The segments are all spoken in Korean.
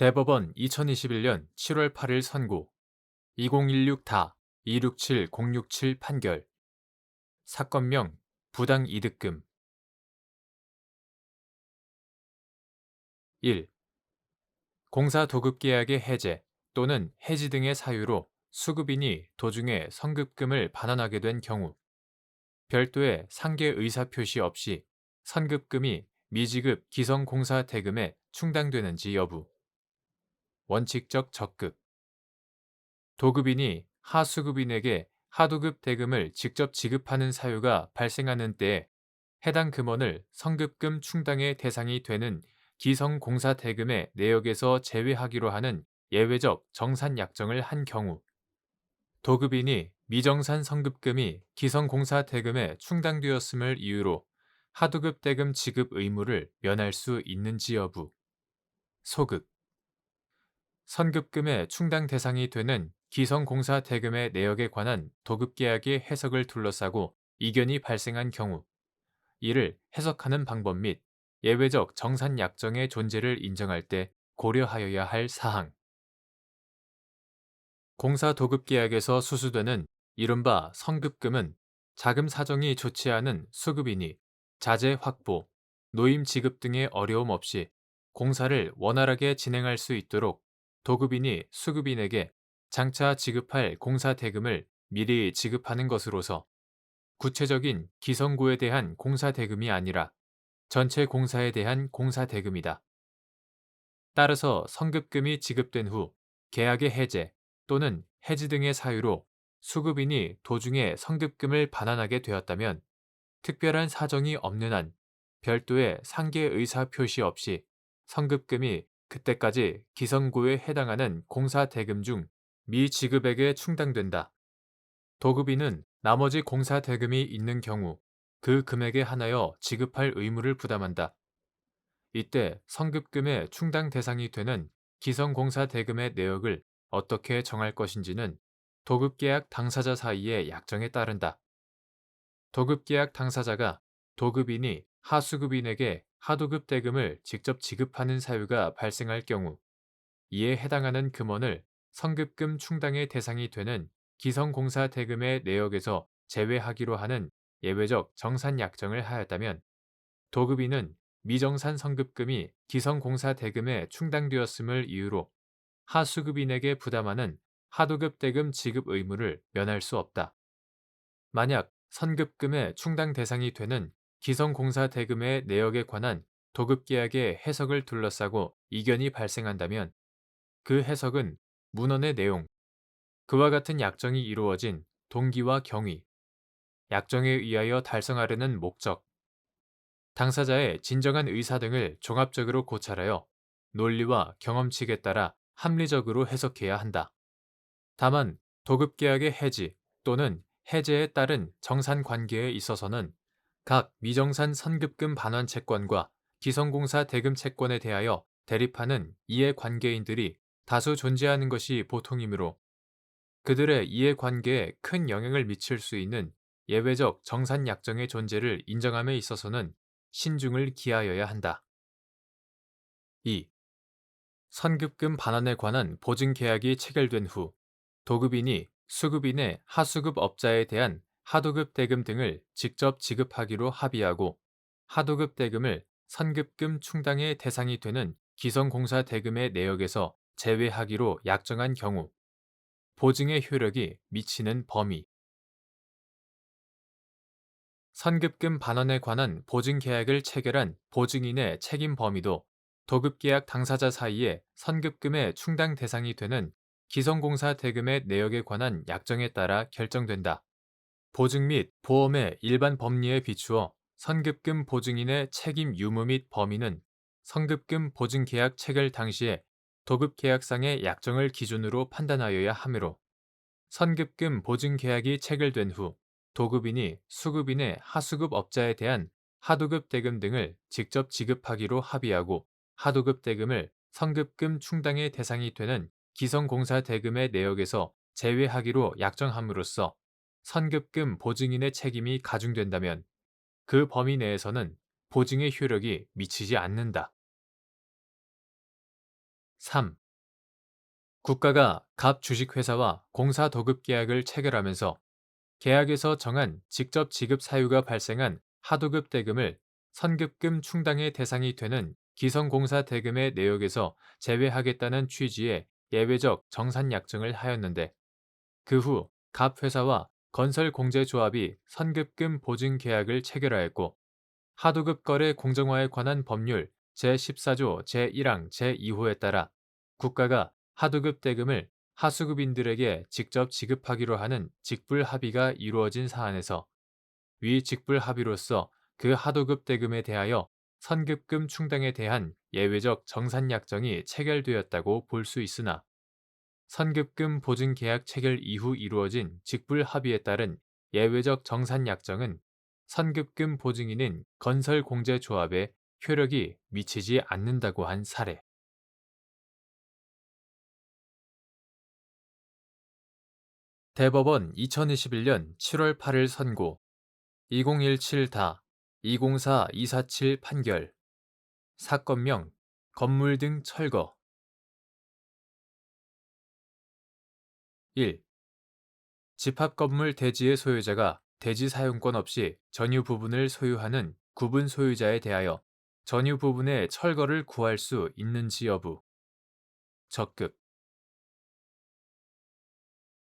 대법원 2021년 7월 8일 선고 2016-267-067 판결 사건명 부당이득금 1. 공사 도급계약의 해제 또는 해지 등의 사유로 수급인이 도중에 선급금을 반환하게 된 경우 별도의 상계 의사표시 없이 선급금이 미지급 기성공사 대금에 충당되는지 여부 원칙적 적급 도급인이 하수급인에게 하도급 대금을 직접 지급하는 사유가 발생하는 때에 해당 금원을 선급금 충당의 대상이 되는 기성공사 대금의 내역에서 제외하기로 하는 예외적 정산 약정을 한 경우 도급인이 미정산 선급금이 기성공사 대금에 충당되었음을 이유로 하도급 대금 지급 의무를 면할 수 있는지 여부 소급 선급금의 충당 대상이 되는 기성공사 대금의 내역에 관한 도급계약의 해석을 둘러싸고 이견이 발생한 경우 이를 해석하는 방법 및 예외적 정산 약정의 존재를 인정할 때 고려하여야 할 사항. 공사 도급계약에서 수수되는 이른바 선급금은 자금 사정이 좋지 않은 수급인이 자재 확보, 노임 지급 등의 어려움 없이 공사를 원활하게 진행할 수 있도록 도급인이 수급인에게 장차 지급할 공사 대금을 미리 지급하는 것으로서 구체적인 기성구에 대한 공사 대금이 아니라 전체 공사에 대한 공사 대금이다. 따라서 선급금이 지급된 후 계약의 해제 또는 해지 등의 사유로 수급인이 도중에 선급금을 반환하게 되었다면 특별한 사정이 없는 한 별도의 상계 의사 표시 없이 선급금이 그때까지 기성구에 해당하는 공사 대금 중 미지급액에 충당된다. 도급인은 나머지 공사 대금이 있는 경우 그 금액에 한하여 지급할 의무를 부담한다. 이때 선급금의 충당 대상이 되는 기성공사 대금의 내역을 어떻게 정할 것인지는 도급계약 당사자 사이의 약정에 따른다. 도급계약 당사자가 도급인이 하수급인에게 하도급 대금을 직접 지급하는 사유가 발생할 경우 이에 해당하는 금원을 선급금 충당의 대상이 되는 기성공사 대금의 내역에서 제외하기로 하는 예외적 정산 약정을 하였다면 도급인은 미정산 선급금이 기성공사 대금에 충당되었음을 이유로 하수급인에게 부담하는 하도급 대금 지급 의무를 면할 수 없다. 만약 선급금의 충당 대상이 되는 기성공사 대금의 내역에 관한 도급계약의 해석을 둘러싸고 이견이 발생한다면 그 해석은 문헌의 내용, 그와 같은 약정이 이루어진 동기와 경위, 약정에 의하여 달성하려는 목적, 당사자의 진정한 의사 등을 종합적으로 고찰하여 논리와 경험칙에 따라 합리적으로 해석해야 한다. 다만 도급계약의 해지 또는 해제에 따른 정산 관계에 있어서는 각 미정산 선급금 반환 채권과 기성공사 대금 채권에 대하여 대립하는 이해관계인들이 다수 존재하는 것이 보통이므로 그들의 이해관계에 큰 영향을 미칠 수 있는 예외적 정산 약정의 존재를 인정함에 있어서는 신중을 기하여야 한다. 2. 선급금 반환에 관한 보증계약이 체결된 후 도급인이 수급인의 하수급 업자에 대한 하도급 대금 등을 직접 지급하기로 합의하고 하도급 대금을 선급금 충당의 대상이 되는 기성공사 대금의 내역에서 제외하기로 약정한 경우 보증의 효력이 미치는 범위 선급금 반환에 관한 보증계약을 체결한 보증인의 책임 범위도 도급계약 당사자 사이에 선급금의 충당 대상이 되는 기성공사 대금의 내역에 관한 약정에 따라 결정된다. 보증 및 보험의 일반 법리에 비추어 선급금 보증인의 책임 유무 및 범위는 선급금 보증계약 체결 당시에 도급계약상의 약정을 기준으로 판단하여야 하므로 선급금 보증계약이 체결된 후 도급인이 수급인의 하수급 업자에 대한 하도급 대금 등을 직접 지급하기로 합의하고 하도급 대금을 선급금 충당의 대상이 되는 기성공사 대금의 내역에서 제외하기로 약정함으로써 선급금 보증인의 책임이 가중된다면 그 범위 내에서는 보증의 효력이 미치지 않는다. 3. 국가가 갑 주식회사와 공사 도급 계약을 체결하면서 계약에서 정한 직접 지급 사유가 발생한 하도급 대금을 선급금 충당의 대상이 되는 기성공사 대금의 내역에서 제외하겠다는 취지의 예외적 정산 약정을 하였는데, 그 후 갑 회사와 건설공제조합이 선급금 보증 계약을 체결하였고, 하도급 거래 공정화에 관한 법률 제14조 제1항 제2호에 따라 국가가 하도급 대금을 하수급인들에게 직접 지급하기로 하는 직불 합의가 이루어진 사안에서 위 직불 합의로서 그 하도급 대금에 대하여 선급금 충당에 대한 예외적 정산 약정이 체결되었다고 볼 수 있으나, 선급금 보증 계약 체결 이후 이루어진 직불 합의에 따른 예외적 정산 약정은 선급금 보증인인 건설공제조합에 효력이 미치지 않는다고 한 사례. 대법원 2021년 7월 8일 선고 2017다 204247 판결. 사건명 건물 등 철거. 1. 집합건물 대지의 소유자가 대지 사용권 없이 전유 부분을 소유하는 구분 소유자에 대하여 전유 부분의 철거를 구할 수 있는지 여부. 적극.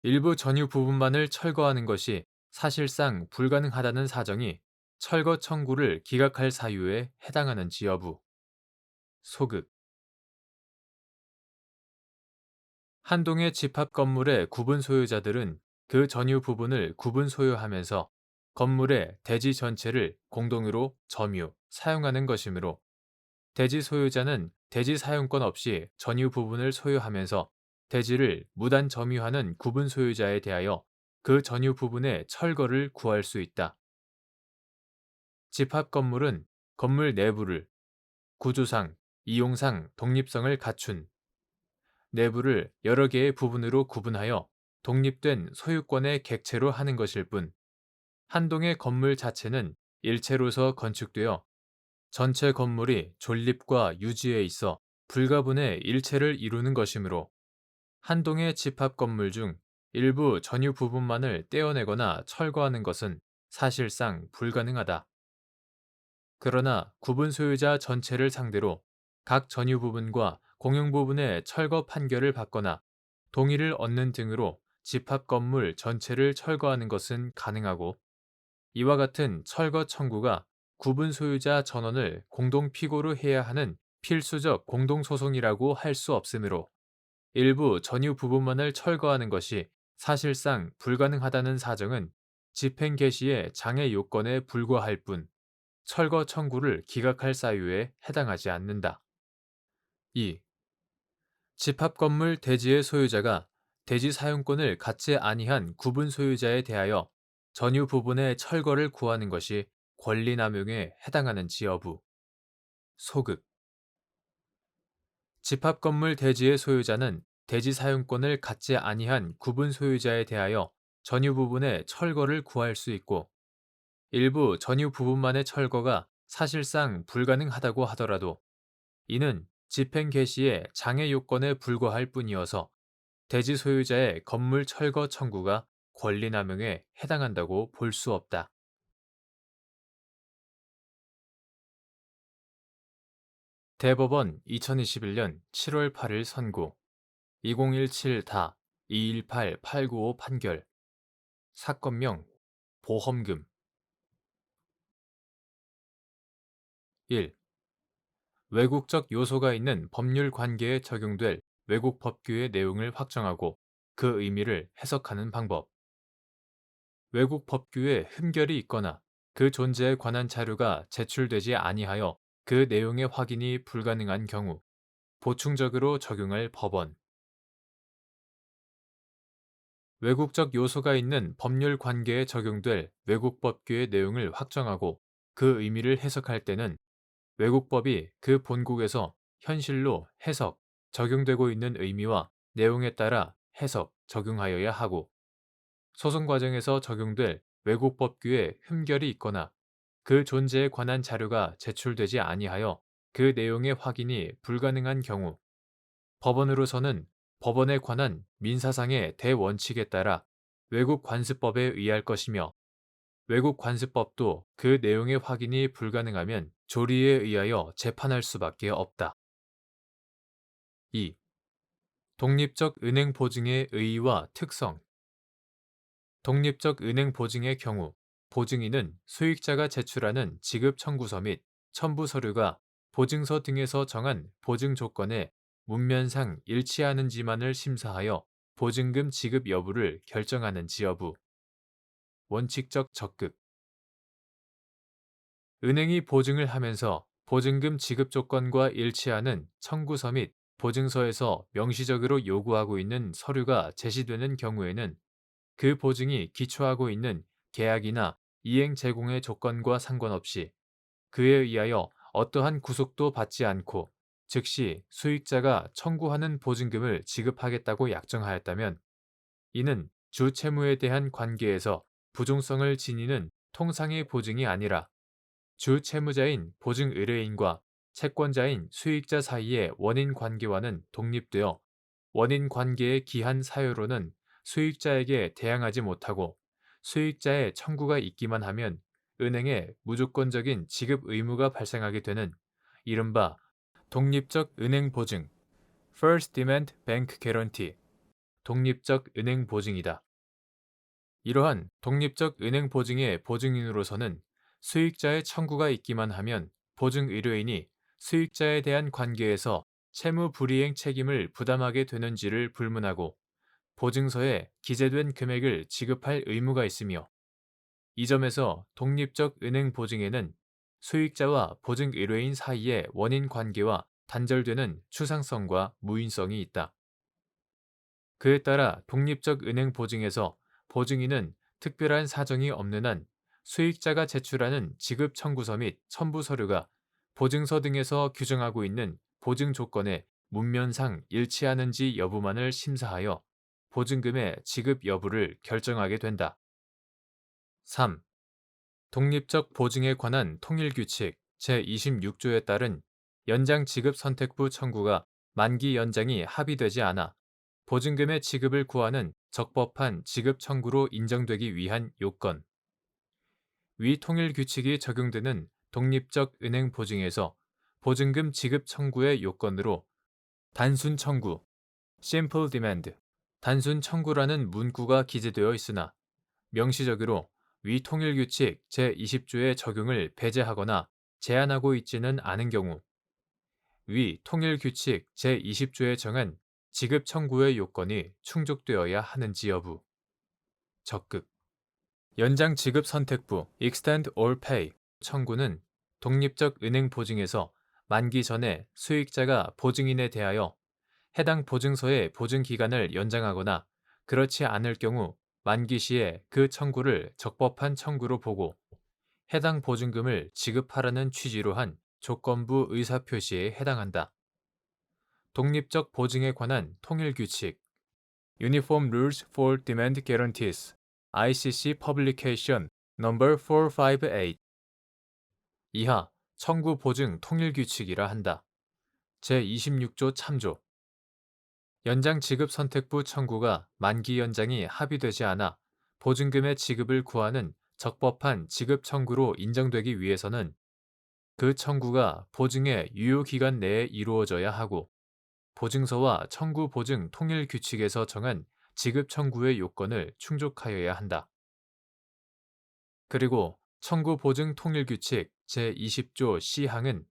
일부 전유 부분만을 철거하는 것이 사실상 불가능하다는 사정이 철거 청구를 기각할 사유에 해당하는지 여부. 소극. 한 동의 집합 건물의 구분 소유자들은 그 전유 부분을 구분 소유하면서 건물의 대지 전체를 공동으로 점유, 사용하는 것이므로, 대지 소유자는 대지 사용권 없이 전유 부분을 소유하면서 대지를 무단 점유하는 구분 소유자에 대하여 그 전유 부분의 철거를 구할 수 있다. 집합 건물은 건물 내부를 구조상, 이용상 독립성을 갖춘 내부를 여러 개의 부분으로 구분하여 독립된 소유권의 객체로 하는 것일 뿐, 한 동의 건물 자체는 일체로서 건축되어 전체 건물이 존립과 유지에 있어 불가분의 일체를 이루는 것이므로, 한 동의 집합 건물 중 일부 전유 부분만을 떼어내거나 철거하는 것은 사실상 불가능하다. 그러나 구분 소유자 전체를 상대로 각 전유 부분과 공용 부분의 철거 판결을 받거나 동의를 얻는 등으로 집합 건물 전체를 철거하는 것은 가능하고, 이와 같은 철거 청구가 구분 소유자 전원을 공동 피고로 해야 하는 필수적 공동소송이라고 할 수 없으므로, 일부 전유 부분만을 철거하는 것이 사실상 불가능하다는 사정은 집행 개시의 장애 요건에 불과할 뿐 철거 청구를 기각할 사유에 해당하지 않는다. 2. 집합 건물 대지의 소유자가 대지 사용권을 갖지 아니한 구분 소유자에 대하여 전유 부분의 철거를 구하는 것이 권리 남용에 해당하는지 여부. 소극. 집합 건물 대지의 소유자는 대지 사용권을 갖지 아니한 구분 소유자에 대하여 전유 부분의 철거를 구할 수 있고, 일부 전유 부분만의 철거가 사실상 불가능하다고 하더라도 이는 집행 개시의 장애 요건에 불과할 뿐이어서 대지 소유자의 건물 철거 청구가 권리 남용에 해당한다고 볼 수 없다. 대법원 2021년 7월 8일 선고 2017다 218895 판결. 사건명 보험금. 1. 외국적 요소가 있는 법률 관계에 적용될 외국 법규의 내용을 확정하고 그 의미를 해석하는 방법. 외국 법규에 흠결이 있거나 그 존재에 관한 자료가 제출되지 아니하여 그 내용의 확인이 불가능한 경우 보충적으로 적용할 법원. 외국적 요소가 있는 법률 관계에 적용될 외국 법규의 내용을 확정하고 그 의미를 해석할 때는 외국법이 그 본국에서 현실로 해석, 적용되고 있는 의미와 내용에 따라 해석, 적용하여야 하고, 소송 과정에서 적용될 외국 법규에 흠결이 있거나 그 존재에 관한 자료가 제출되지 아니하여 그 내용의 확인이 불가능한 경우 법원으로서는 법원에 관한 민사상의 대원칙에 따라 외국관습법에 의할 것이며 외국관습법도 그 내용의 확인이 불가능하면 조리에 의하여 재판할 수밖에 없다. 2. 독립적 은행 보증의 의의와 특성. 독립적 은행 보증의 경우 보증인은 수익자가 제출하는 지급 청구서 및 첨부 서류가 보증서 등에서 정한 보증 조건에 문면상 일치하는지만을 심사하여 보증금 지급 여부를 결정하는지 여부. 원칙적 적극. 은행이 보증을 하면서 보증금 지급 조건과 일치하는 청구서 및 보증서에서 명시적으로 요구하고 있는 서류가 제시되는 경우에는 그 보증이 기초하고 있는 계약이나 이행 제공의 조건과 상관없이 그에 의하여 어떠한 구속도 받지 않고 즉시 수익자가 청구하는 보증금을 지급하겠다고 약정하였다면 이는 주 채무에 대한 관계에서 부종성을 지니는 통상의 보증이 아니라 주 채무자인 보증 의뢰인과 채권자인 수익자 사이의 원인 관계와는 독립되어 원인 관계의 기한 사유로는 수익자에게 대항하지 못하고 수익자의 청구가 있기만 하면 은행에 무조건적인 지급 의무가 발생하게 되는 이른바 독립적 은행 보증 First Demand Bank Guarantee 독립적 은행 보증이다. 이러한 독립적 은행 보증의 보증인으로서는 수익자의 청구가 있기만 하면 보증 의뢰인이 수익자에 대한 관계에서 채무 불이행 책임을 부담하게 되는지를 불문하고 보증서에 기재된 금액을 지급할 의무가 있으며 이 점에서 독립적 은행 보증에는 수익자와 보증 의뢰인 사이의 원인 관계와 단절되는 추상성과 무인성이 있다. 그에 따라 독립적 은행 보증에서 보증인은 특별한 사정이 없는 한 수익자가 제출하는 지급 청구서 및 첨부 서류가 보증서 등에서 규정하고 있는 보증 조건에 문면상 일치하는지 여부만을 심사하여 보증금의 지급 여부를 결정하게 된다. 3. 독립적 보증에 관한 통일규칙 제26조에 따른 연장 지급 선택부 청구가 만기 연장이 합의되지 않아 보증금의 지급을 구하는 적법한 지급 청구로 인정되기 위한 요건. 위 통일 규칙이 적용되는 독립적 은행 보증에서 보증금 지급 청구의 요건으로 단순 청구, simple demand, 단순 청구라는 문구가 기재되어 있으나 명시적으로 위 통일 규칙 제20조의 적용을 배제하거나 제한하고 있지는 않은 경우 위 통일 규칙 제20조에 정한 지급 청구의 요건이 충족되어야 하는지 여부. 적극. 연장 지급 선택부 Extend or Pay 청구는 독립적 은행 보증에서 만기 전에 수익자가 보증인에 대하여 해당 보증서의 보증 기간을 연장하거나 그렇지 않을 경우 만기 시에 그 청구를 적법한 청구로 보고 해당 보증금을 지급하라는 취지로 한 조건부 의사표시에 해당한다. 독립적 보증에 관한 통일 규칙 Uniform Rules for Demand Guarantees ICC Publication No. 458 이하 청구 보증 통일 규칙이라 한다. 제26조 참조 연장 지급 선택부 청구가 만기 연장이 합의되지 않아 보증금의 지급을 구하는 적법한 지급 청구로 인정되기 위해서는 그 청구가 보증의 유효 기간 내에 이루어져야 하고 보증서와 청구 보증 통일 규칙에서 정한 지급 청구의 요건을 충족하여야 한다. 그리고 청구 보증 통일 규칙 제20조 C항은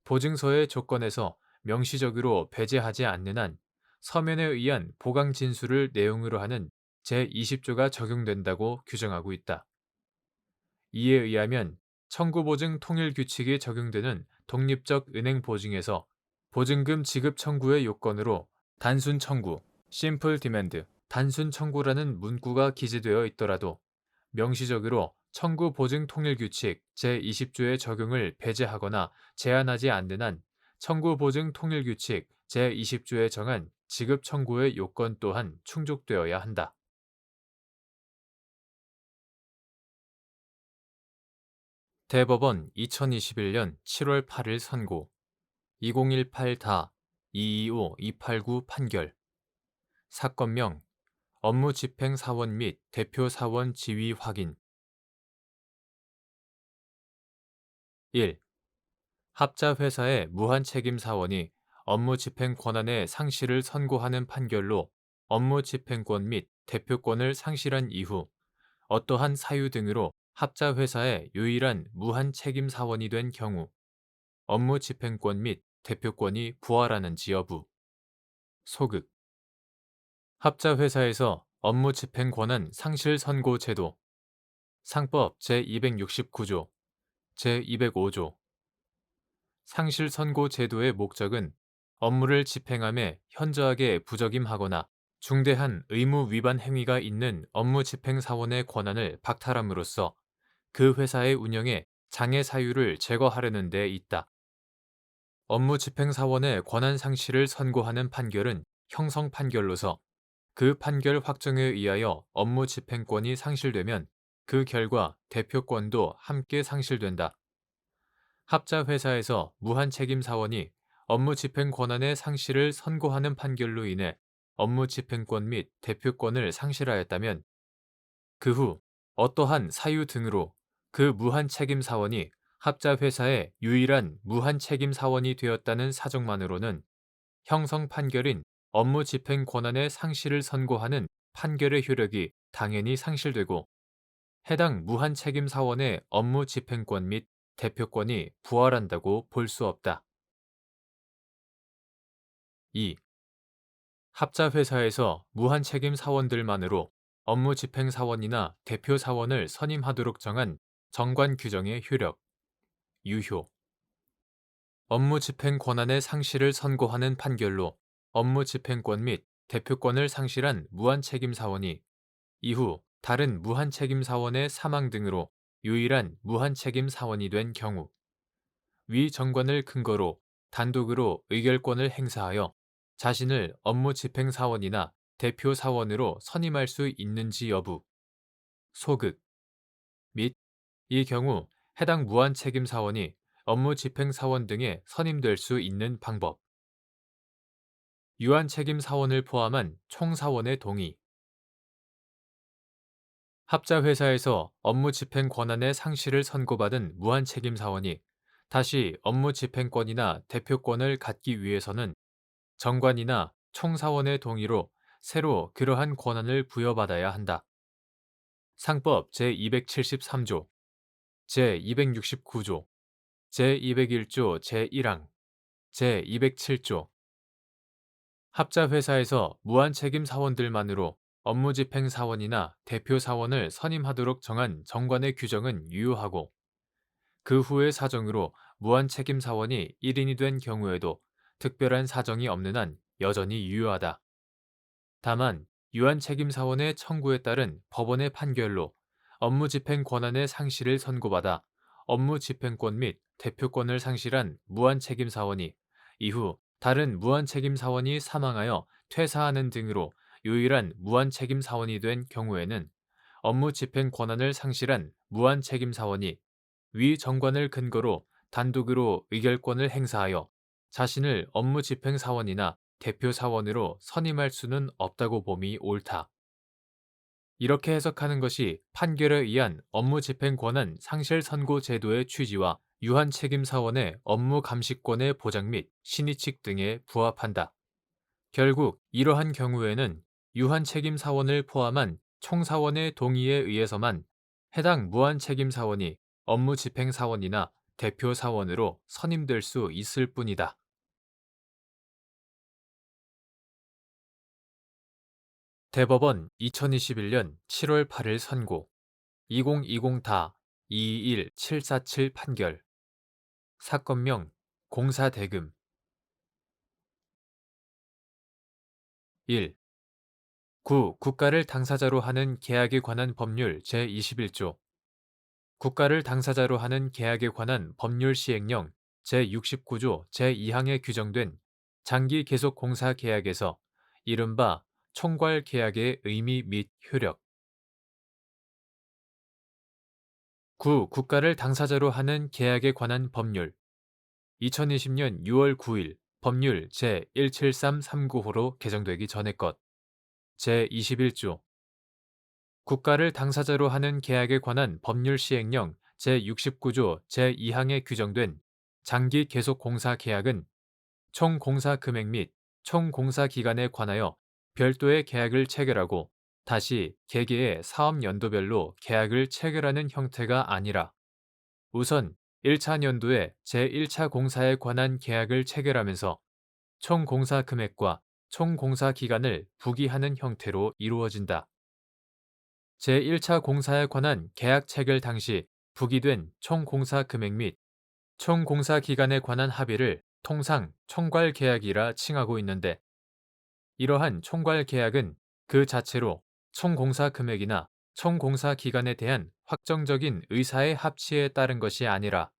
보증서의 조건에서 명시적으로 배제하지 않는 한 서면에 의한 보강 진술을 내용으로 하는 제20조가 적용된다고 규정하고 있다. 이에 의하면 청구보증 통일규칙이 적용되는 독립적 은행 보증에서 보증금 지급 청구의 요건으로 단순 청구, 심플 디맨드, 단순 청구라는 문구가 기재되어 있더라도 명시적으로 청구 보증 통일 규칙 제20조의 적용을 배제하거나 제한하지 않는 한 청구 보증 통일 규칙 제20조에 정한 지급 청구의 요건 또한 충족되어야 한다. 대법원 2021년 7월 8일 선고 2018다 225-289 판결. 사건명 업무집행사원 및 대표사원 지위 확인. 1. 합자회사의 무한책임사원이 업무집행 권한의 상실을 선고하는 판결로 업무집행권 및 대표권을 상실한 이후 어떠한 사유 등으로 합자회사의 유일한 무한책임사원이 된 경우 업무집행권 및 대표권이 부활하는지 여부. 소극. 합자회사에서 업무집행권한 상실 선고 제도. 상법 제269조, 제205조. 상실 선고 제도의 목적은 업무를 집행함에 현저하게 부적임하거나 중대한 의무 위반 행위가 있는 업무집행사원의 권한을 박탈함으로써 그 회사의 운영에 장애 사유를 제거하려는 데 있다. 업무집행사원의 권한 상실을 선고하는 판결은 형성 판결로서 그 판결 확정에 의하여 업무집행권이 상실되면 그 결과 대표권도 함께 상실된다. 합자회사에서 무한책임사원이 업무집행 권한의 상실을 선고하는 판결로 인해 업무집행권 및 대표권을 상실하였다면 그 후 어떠한 사유 등으로 그 무한책임사원이 합자회사의 유일한 무한책임사원이 되었다는 사정만으로는 형성 판결인 업무집행 권한의 상실을 선고하는 판결의 효력이 당연히 상실되고 해당 무한책임사원의 업무집행권 및 대표권이 부활한다고 볼 수 없다. 2. 합자회사에서 무한책임 사원들만으로 업무집행사원이나 대표사원을 선임하도록 정한 정관 규정의 효력, 유효. 업무집행 권한의 상실을 선고하는 판결로 업무집행권 및 대표권을 상실한 무한책임사원이 이후 다른 무한책임사원의 사망 등으로 유일한 무한책임사원이 된 경우 위 정관을 근거로 단독으로 의결권을 행사하여 자신을 업무집행사원이나 대표사원으로 선임할 수 있는지 여부, 소극, 및 이 경우 해당 무한책임사원이 업무집행사원 등에 선임될 수 있는 방법, 유한책임사원을 포함한 총사원의 동의, 합자회사에서 업무집행 권한의 상실을 선고받은 무한책임사원이 다시 업무집행권이나 대표권을 갖기 위해서는 정관이나 총사원의 동의로 새로 그러한 권한을 부여받아야 한다. 상법 제273조, 제269조, 제201조 제1항, 제207조. 합자회사에서 무한책임 사원들만으로 업무집행 사원이나 대표 사원을 선임하도록 정한 정관의 규정은 유효하고 그 후의 사정으로 무한책임 사원이 1인이 된 경우에도 특별한 사정이 없는 한 여전히 유효하다. 다만 유한책임사원의 청구에 따른 법원의 판결로 업무집행 권한의 상실을 선고받아 업무집행권 및 대표권을 상실한 무한책임사원이 이후 다른 무한책임사원이 사망하여 퇴사하는 등으로 유일한 무한책임사원이 된 경우에는 업무집행 권한을 상실한 무한책임사원이 위 정관을 근거로 단독으로 의결권을 행사하여 자신을 업무집행사원이나 대표사원으로 선임할 수는 없다고 봄이 옳다. 이렇게 해석하는 것이 판결에 의한 업무집행 권한 상실 선고 제도의 취지와 유한책임사원의 업무 감시권의 보장 및 신의칙 등에 부합한다. 결국 이러한 경우에는 유한책임사원을 포함한 총사원의 동의에 의해서만 해당 무한책임사원이 업무집행사원이나 대표사원으로 선임될 수 있을 뿐이다. 대법원 2021년 7월 8일 선고 2020다 22747 판결. 사건명 공사대금. 1. 국가를 당사자로 하는 계약에 관한 법률 제21조 국가를 당사자로 하는 계약에 관한 법률 시행령 제69조 제2항에 규정된 장기 계속 공사 계약에서 이른바 총괄 계약의 의미 및 효력. 국가를 당사자로 하는 계약에 관한 법률 2020년 6월 9일 법률 제17339호로 개정되기 전의 것. 제21조 국가를 당사자로 하는 계약에 관한 법률 시행령 제69조 제2항에 규정된 장기 계속 공사 계약은 총 공사 금액 및 총 공사 기간에 관하여 별도의 계약을 체결하고 다시 개개의 사업 연도별로 계약을 체결하는 형태가 아니라 우선 1차 년도에 제1차 공사에 관한 계약을 체결하면서 총 공사 금액과 총 공사 기간을 부기하는 형태로 이루어진다. 제1차 공사에 관한 계약 체결 당시 부기된 총 공사 금액 및 총 공사 기간에 관한 합의를 통상 총괄 계약이라 칭하고 있는데 이러한 총괄 계약은 그 자체로 총 공사 금액이나 총 공사 기간에 대한 확정적인 의사의 합치에 따른 것이 아니라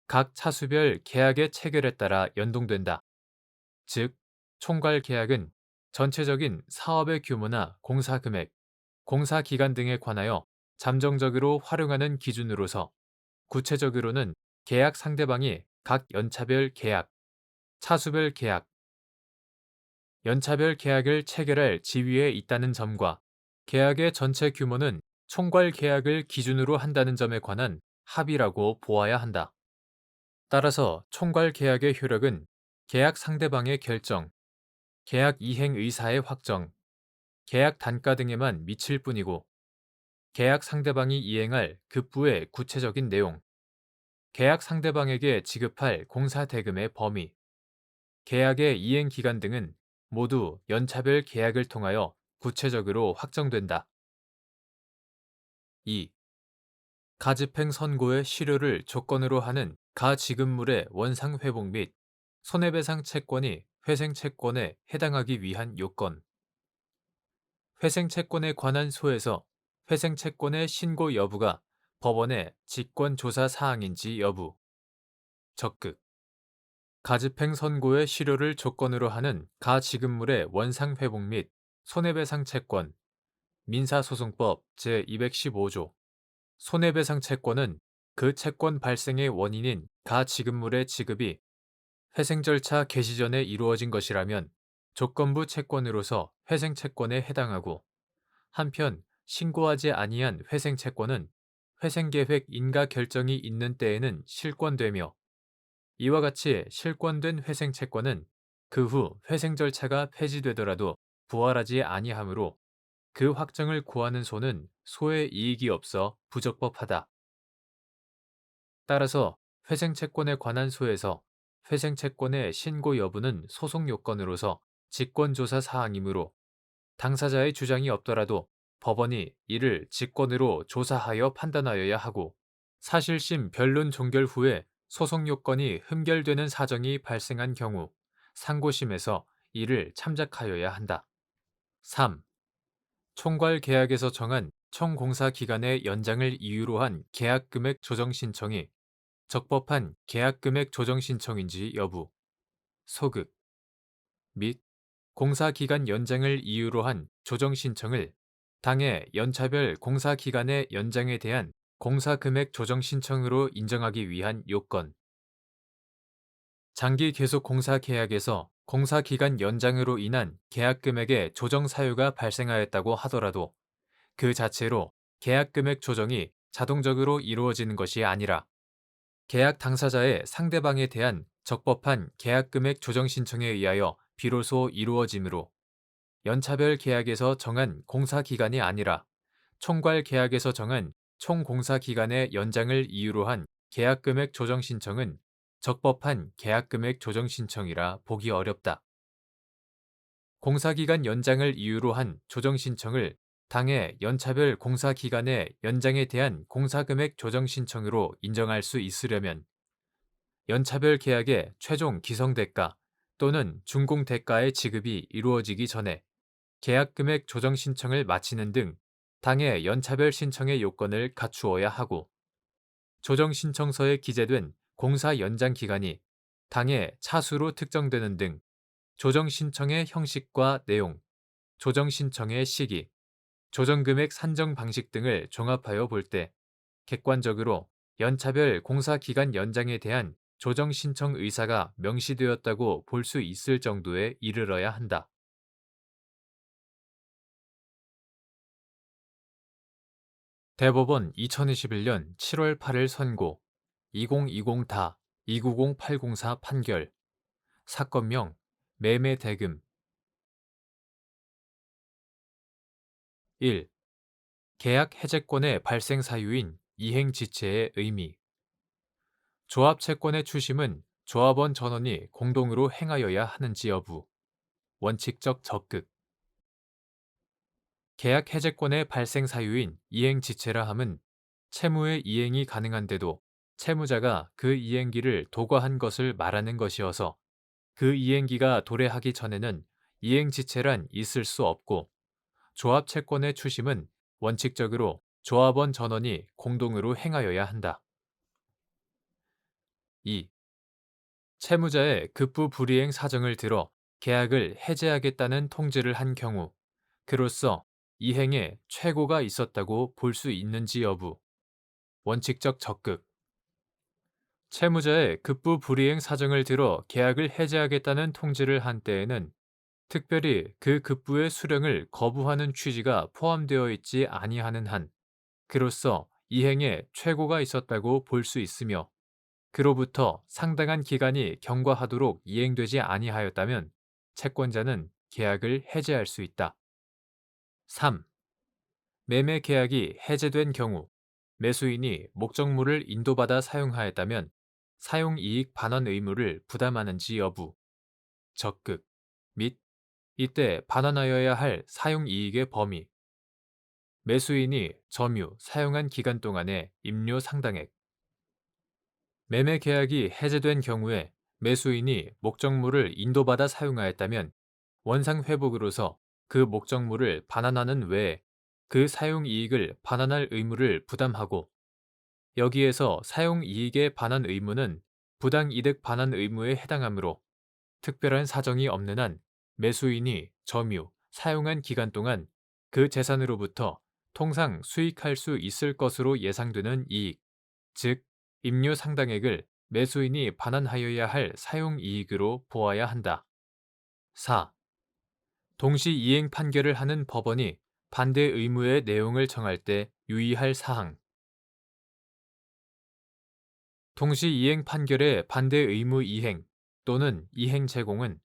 각 차수별 계약의 체결에 따라 연동된다. 즉, 총괄 계약은 전체적인 사업의 규모나 공사 금액, 공사 기간 등에 관하여 잠정적으로 활용하는 기준으로서 구체적으로는 계약 상대방이 각 연차별 계약, 차수별 계약, 연차별 계약을 체결할 지위에 있다는 점과 계약의 전체 규모는 총괄 계약을 기준으로 한다는 점에 관한 합의라고 보아야 한다. 따라서 총괄 계약의 효력은 계약 상대방의 결정, 계약 이행 의사의 확정, 계약 단가 등에만 미칠 뿐이고 계약 상대방이 이행할 급부의 구체적인 내용, 계약 상대방에게 지급할 공사 대금의 범위, 계약의 이행 기간 등은 모두 연차별 계약을 통하여 구체적으로 확정된다. 2. 가집행 선고의 실효를 조건으로 하는 가지급물의 원상 회복 및 손해배상 채권이 회생 채권에 해당하기 위한 요건. 회생 채권에 관한 소에서 회생 채권의 신고 여부가 법원의 직권 조사 사항인지 여부. 적극. 가집행 선고의 실효를 조건으로 하는 가지급물의 원상 회복 및 손해배상 채권. 민사소송법 제215조. 손해배상 채권은 그 채권 발생의 원인인 가지급물의 지급이 회생 절차 개시 전에 이루어진 것이라면 조건부 채권으로서 회생 채권에 해당하고 한편 신고하지 아니한 회생 채권은 회생 계획 인가 결정이 있는 때에는 실권되며 이와 같이 실권된 회생 채권은 그 후 회생 절차가 폐지되더라도 부활하지 아니하므로 그 확정을 구하는 소는 소의 이익이 없어 부적법하다. 따라서 회생 채권에 관한 소에서 회생 채권의 신고 여부는 소송 요건으로서 직권조사 사항이므로 당사자의 주장이 없더라도 법원이 이를 직권으로 조사하여 판단하여야 하고 사실심 변론 종결 후에 소송 요건이 흠결되는 사정이 발생한 경우 상고심에서 이를 참작하여야 한다. 3. 총괄 계약에서 정한 총공사 기간의 연장을 이유로 한 계약금액 조정 신청이 적법한 계약금액 조정 신청인지 여부, 소급 및 공사기간 연장을 이유로 한 조정 신청을 당해 연차별 공사기간의 연장에 대한 공사금액 조정 신청으로 인정하기 위한 요건. 장기 계속 공사 계약에서 공사기간 연장으로 인한 계약금액의 조정 사유가 발생하였다고 하더라도 그 자체로 계약금액 조정이 자동적으로 이루어지는 것이 아니라 계약 당사자의 상대방에 대한 적법한 계약금액 조정 신청에 의하여 비로소 이루어지므로 연차별 계약에서 정한 공사기간이 아니라 총괄 계약에서 정한 총공사기간의 연장을 이유로 한 계약금액 조정 신청은 적법한 계약금액 조정 신청이라 보기 어렵다. 공사기간 연장을 이유로 한 조정 신청을 당해 연차별 공사기간의 연장에 대한 공사금액 조정 신청으로 인정할 수 있으려면 연차별 계약의 최종 기성대가 또는 준공대가의 지급이 이루어지기 전에 계약금액 조정 신청을 마치는 등 당해 연차별 신청의 요건을 갖추어야 하고 조정 신청서에 기재된 공사 연장 기간이 당해 차수로 특정되는 등 조정 신청의 형식과 내용, 조정 신청의 시기, 조정금액 산정 방식 등을 종합하여 볼 때 객관적으로 연차별 공사 기간 연장에 대한 조정 신청 의사가 명시되었다고 볼 수 있을 정도에 이르러야 한다. 대법원 2021년 7월 8일 선고 2020다 290804 판결 사건명 매매대금 1. 계약 해제권의 발생 사유인 이행지체의 의미 조합 채권의 추심은 조합원 전원이 공동으로 행하여야 하는지 여부 원칙적 적극 계약 해제권의 발생 사유인 이행지체라 함은 채무의 이행이 가능한데도 채무자가 그 이행기를 도과한 것을 말하는 것이어서 그 이행기가 도래하기 전에는 이행지체란 있을 수 없고 조합 채권의 추심은 원칙적으로 조합원 전원이 공동으로 행하여야 한다. 2. 채무자의 급부 불이행 사정을 들어 계약을 해제하겠다는 통지를 한 경우 그로써 이행에 최고가 있었다고 볼 수 있는지 여부 원칙적 적극 채무자의 급부 불이행 사정을 들어 계약을 해제하겠다는 통지를 한 때에는 특별히 그 급부의 수령을 거부하는 취지가 포함되어 있지 아니하는 한 그로써 이행에 최고가 있었다고 볼 수 있으며 그로부터 상당한 기간이 경과하도록 이행되지 아니하였다면 채권자는 계약을 해제할 수 있다. 3. 매매 계약이 해제된 경우 매수인이 목적물을 인도받아 사용하였다면 사용이익 반환 의무를 부담하는지 여부, 적극 및 이때 반환하여야 할 사용이익의 범위, 매수인이 점유, 사용한 기간 동안의 임료 상당액, 매매 계약이 해제된 경우에 매수인이 목적물을 인도받아 사용하였다면 원상 회복으로서 그 목적물을 반환하는 외에 그 사용 이익을 반환할 의무를 부담하고 여기에서 사용 이익의 반환 의무는 부당 이득 반환 의무에 해당하므로 특별한 사정이 없는 한 매수인이 점유, 사용한 기간 동안 그 재산으로부터 통상 수익할 수 있을 것으로 예상되는 이익, 즉 임료 상당액을 매수인이 반환하여야 할 사용 이익으로 보아야 한다. 4. 동시 이행 판결을 하는 법원이 반대 의무의 내용을 정할 때 유의할 사항. 동시 이행 판결의 반대 의무 이행 또는 이행 제공은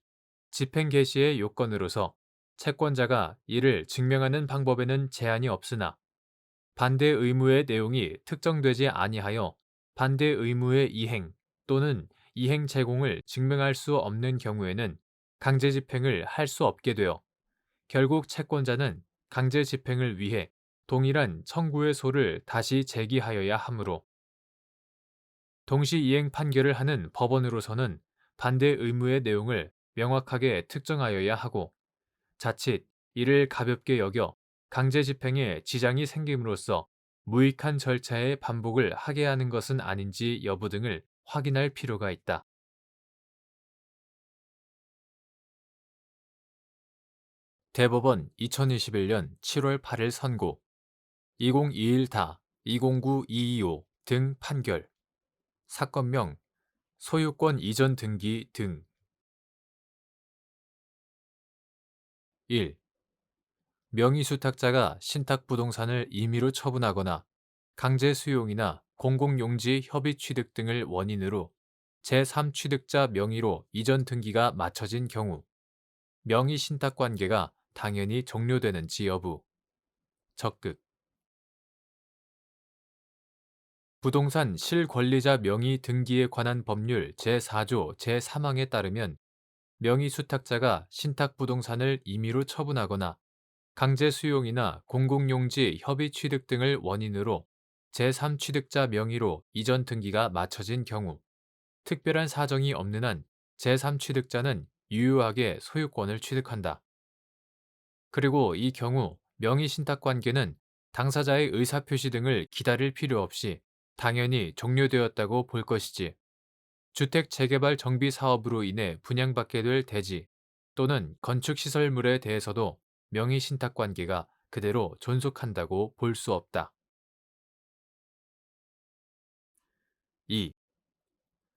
집행 개시의 요건으로서 채권자가 이를 증명하는 방법에는 제한이 없으나 반대 의무의 내용이 특정되지 아니하여 반대 의무의 이행 또는 이행 제공을 증명할 수 없는 경우에는 강제 집행을 할 수 없게 되어 결국 채권자는 강제 집행을 위해 동일한 청구의 소를 다시 제기하여야 하므로 동시 이행 판결을 하는 법원으로서는 반대 의무의 내용을 명확하게 특정하여야 하고 자칫 이를 가볍게 여겨 강제 집행에 지장이 생김으로써 무익한 절차의 반복을 하게 하는 것은 아닌지 여부 등을 확인할 필요가 있다. 대법원 2021년 7월 8일 선고 2021다 209225등 판결 사건명 소유권 이전 등기 등 1. 명의수탁자가 신탁부동산을 임의로 처분하거나 강제 수용이나 공공용지 협의 취득 등을 원인으로 제3취득자 명의로 이전 등기가 맞춰진 경우 명의 신탁 관계가 당연히 종료되는지 여부 적극 부동산 실권리자 명의 등기에 관한 법률 제4조 제3항에 따르면 명의 수탁자가 신탁부동산을 임의로 처분하거나 강제 수용이나 공공용지 협의 취득 등을 원인으로 제3취득자 명의로 이전 등기가 맞춰진 경우 특별한 사정이 없는 한 제3취득자는 유효하게 소유권을 취득한다. 그리고 이 경우 명의신탁관계는 당사자의 의사표시 등을 기다릴 필요 없이 당연히 종료되었다고 볼 것이지 주택 재개발 정비 사업으로 인해 분양받게 될 대지 또는 건축시설물에 대해서도 명의신탁관계가 그대로 존속한다고 볼 수 없다. 2.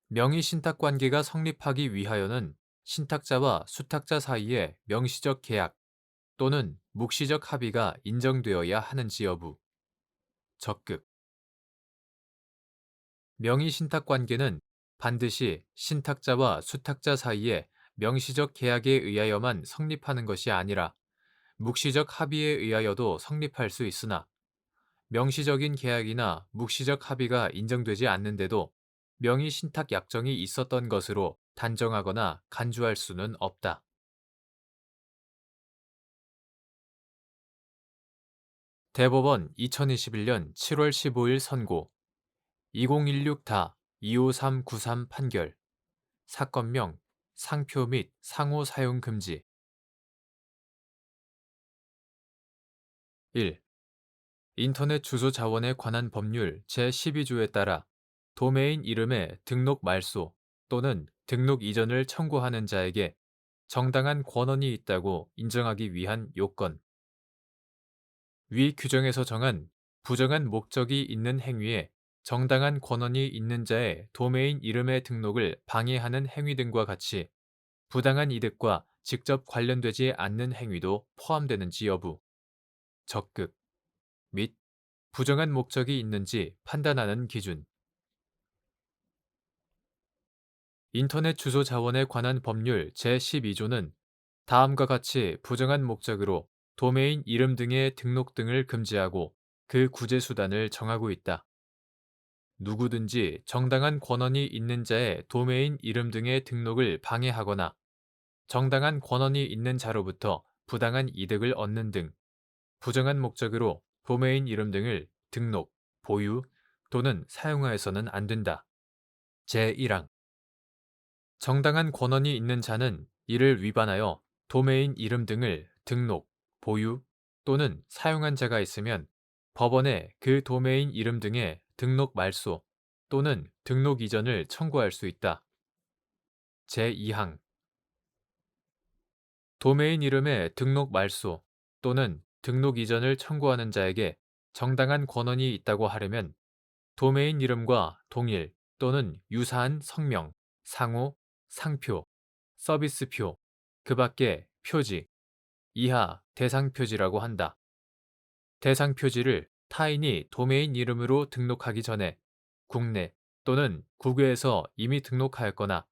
명의 신탁 관계가 성립하기 위하여는 신탁자와 수탁자 사이에 명시적 계약 또는 묵시적 합의가 인정되어야 하는지 여부. 적극. 명의 신탁 관계는 반드시 신탁자와 수탁자 사이에 명시적 계약에 의하여만 성립하는 것이 아니라 묵시적 합의에 의하여도 성립할 수 있으나 명시적인 계약이나 묵시적 합의가 인정되지 않는데도 명의 신탁 약정이 있었던 것으로 단정하거나 간주할 수는 없다. 대법원 2021년 7월 15일 선고 2016-25393 판결 사건명 상표 및 상호 사용 금지 1. 인터넷 주소 자원에 관한 법률 제12조에 따라 도메인 이름의 등록 말소 또는 등록 이전을 청구하는 자에게 정당한 권한이 있다고 인정하기 위한 요건. 위 규정에서 정한 부정한 목적이 있는 행위에 정당한 권한이 있는 자의 도메인 이름의 등록을 방해하는 행위 등과 같이 부당한 이득과 직접 관련되지 않는 행위도 포함되는지 여부. 적극 및 부정한 목적이 있는지 판단하는 기준. 인터넷 주소 자원에 관한 법률 제12조는 다음과 같이 부정한 목적으로 도메인 이름 등의 등록 등을 금지하고 그 구제 수단을 정하고 있다. 누구든지 정당한 권한이 있는 자의 도메인 이름 등의 등록을 방해하거나 정당한 권한이 있는 자로부터 부당한 이득을 얻는 등 부정한 목적으로 도메인 이름 등을 등록, 보유 또는 사용하여서는 안 된다. 제1항 정당한 권한이 있는 자는 이를 위반하여 도메인 이름 등을 등록, 보유 또는 사용한 자가 있으면 법원에 그 도메인 이름 등의 등록 말소 또는 등록 이전을 청구할 수 있다. 제2항 도메인 이름의 등록 말소 또는 등록 이전을 청구하는 자에게 정당한 권한이 있다고 하려면 도메인 이름과 동일 또는 유사한 성명, 상호, 상표, 서비스표, 그 밖의 표지, 이하 대상 표지라고 한다. 대상 표지를 타인이 도메인 이름으로 등록하기 전에 국내 또는 국외에서 이미 등록하였거나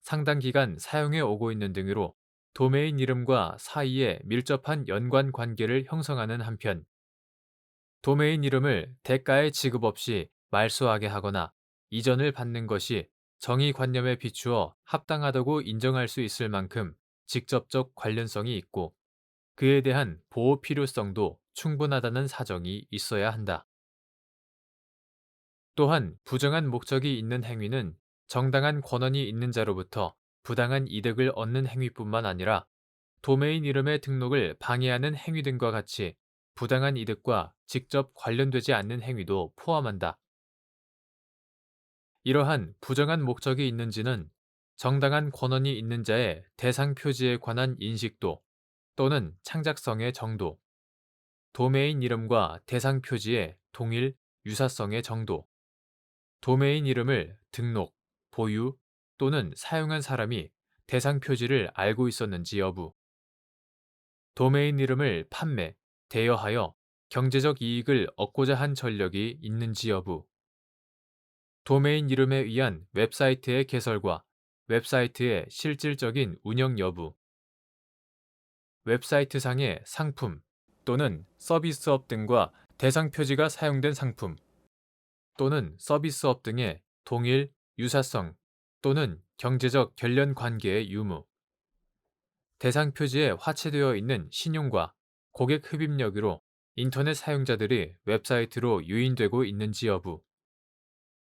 상당 기간 사용해 오고 있는 등으로 도메인 이름과 사이에 밀접한 연관 관계를 형성하는 한편 도메인 이름을 대가의 지급 없이 말소하게 하거나 이전을 받는 것이 정의관념에 비추어 합당하다고 인정할 수 있을 만큼 직접적 관련성이 있고 그에 대한 보호 필요성도 충분하다는 사정이 있어야 한다. 또한 부정한 목적이 있는 행위는 정당한 권한이 있는 자로부터 부당한 이득을 얻는 행위뿐만 아니라 도메인 이름의 등록을 방해하는 행위 등과 같이 부당한 이득과 직접 관련되지 않는 행위도 포함한다. 이러한 부정한 목적이 있는지는 정당한 권한이 있는 자의 대상 표지에 관한 인식도 또는 창작성의 정도, 도메인 이름과 대상 표지의 동일, 유사성의 정도, 도메인 이름을 등록, 보유 또는 사용한 사람이 대상 표지를 알고 있었는지 여부, 도메인 이름을 판매, 대여하여 경제적 이익을 얻고자 한 전력이 있는지 여부, 도메인 이름에 의한 웹사이트의 개설과 웹사이트의 실질적인 운영 여부, 웹사이트상의 상품 또는 서비스업 등과 대상 표지가 사용된 상품 또는 서비스업 등의 동일, 유사성 또는 경제적 결련 관계의 유무, 대상 표지에 화체되어 있는 신용과 고객 흡입력으로 인터넷 사용자들이 웹사이트로 유인되고 있는지 여부,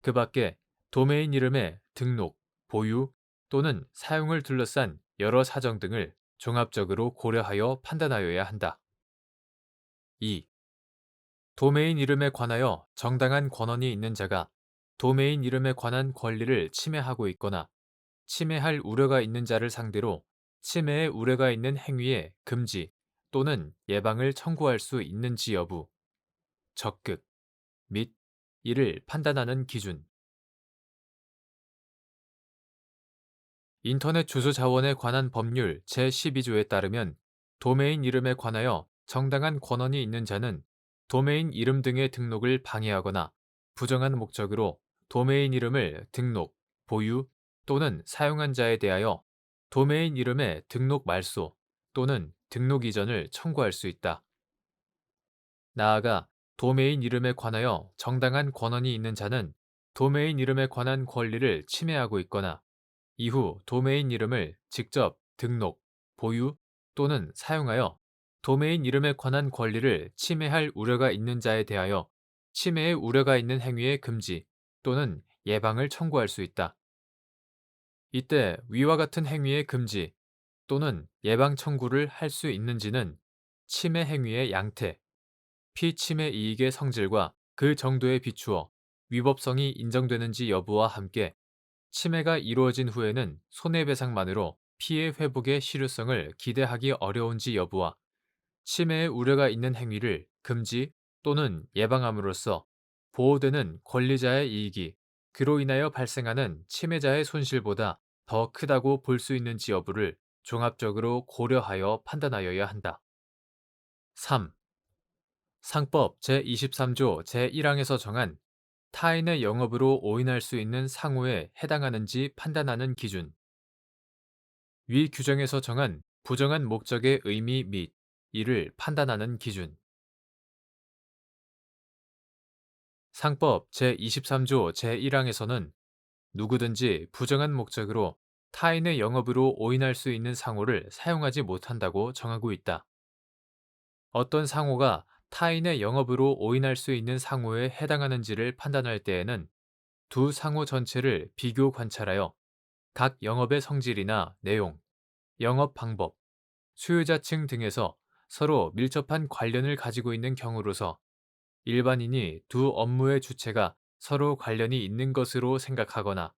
그 밖에 도메인 이름의 등록, 보유 또는 사용을 둘러싼 여러 사정 등을 종합적으로 고려하여 판단하여야 한다. 2. 도메인 이름에 관하여 정당한 권한이 있는 자가 도메인 이름에 관한 권리를 침해하고 있거나 침해할 우려가 있는 자를 상대로 침해의 우려가 있는 행위의 금지 또는 예방을 청구할 수 있는지 여부, 적극 및 이를 판단하는 기준. 인터넷 주소 자원에 관한 법률 제12조에 따르면 도메인 이름에 관하여 정당한 권한이 있는 자는 도메인 이름 등의 등록을 방해하거나 부정한 목적으로 도메인 이름을 등록, 보유 또는 사용한 자에 대하여 도메인 이름의 등록 말소 또는 등록 이전을 청구할 수 있다. 나아가 도메인 이름에 관하여 정당한 권한이 있는 자는 도메인 이름에 관한 권리를 침해하고 있거나 이후 도메인 이름을 직접 등록, 보유 또는 사용하여 도메인 이름에 관한 권리를 침해할 우려가 있는 자에 대하여 침해의 우려가 있는 행위의 금지 또는 예방을 청구할 수 있다. 이때 위와 같은 행위의 금지 또는 예방 청구를 할 수 있는지는 침해 행위의 양태, 피침해 이익의 성질과 그 정도에 비추어 위법성이 인정되는지 여부와 함께 침해가 이루어진 후에는 손해배상만으로 피해 회복의 실효성을 기대하기 어려운지 여부와 침해의 우려가 있는 행위를 금지 또는 예방함으로써 보호되는 권리자의 이익이 그로 인하여 발생하는 침해자의 손실보다 더 크다고 볼 수 있는지 여부를 종합적으로 고려하여 판단하여야 한다. 3. 상법 제23조 제1항에서 정한 타인의 영업으로 오인할 수 있는 상호에 해당하는지 판단하는 기준. 위 규정에서 정한 부정한 목적의 의미 및 이를 판단하는 기준. 상법 제23조 제1항에서는 누구든지 부정한 목적으로 타인의 영업으로 오인할 수 있는 상호를 사용하지 못한다고 정하고 있다. 어떤 상호가 타인의 영업으로 오인할 수 있는 상호에 해당하는지를 판단할 때에는 두 상호 전체를 비교 관찰하여 각 영업의 성질이나 내용, 영업 방법, 수요자층 등에서 서로 밀접한 관련을 가지고 있는 경우로서 일반인이 두 업무의 주체가 서로 관련이 있는 것으로 생각하거나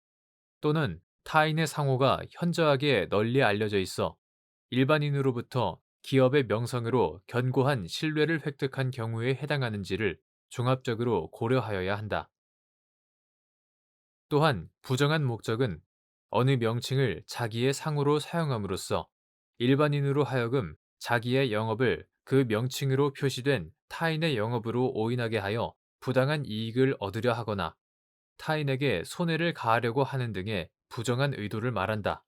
또는 타인의 상호가 현저하게 널리 알려져 있어 일반인으로부터 기업의 명성으로 견고한 신뢰를 획득한 경우에 해당하는지를 종합적으로 고려하여야 한다. 또한 부정한 목적은 어느 명칭을 자기의 상호로 사용함으로써 일반인으로 하여금 자기의 영업을 그 명칭으로 표시된 타인의 영업으로 오인하게 하여 부당한 이익을 얻으려 하거나 타인에게 손해를 가하려고 하는 등의 부정한 의도를 말한다.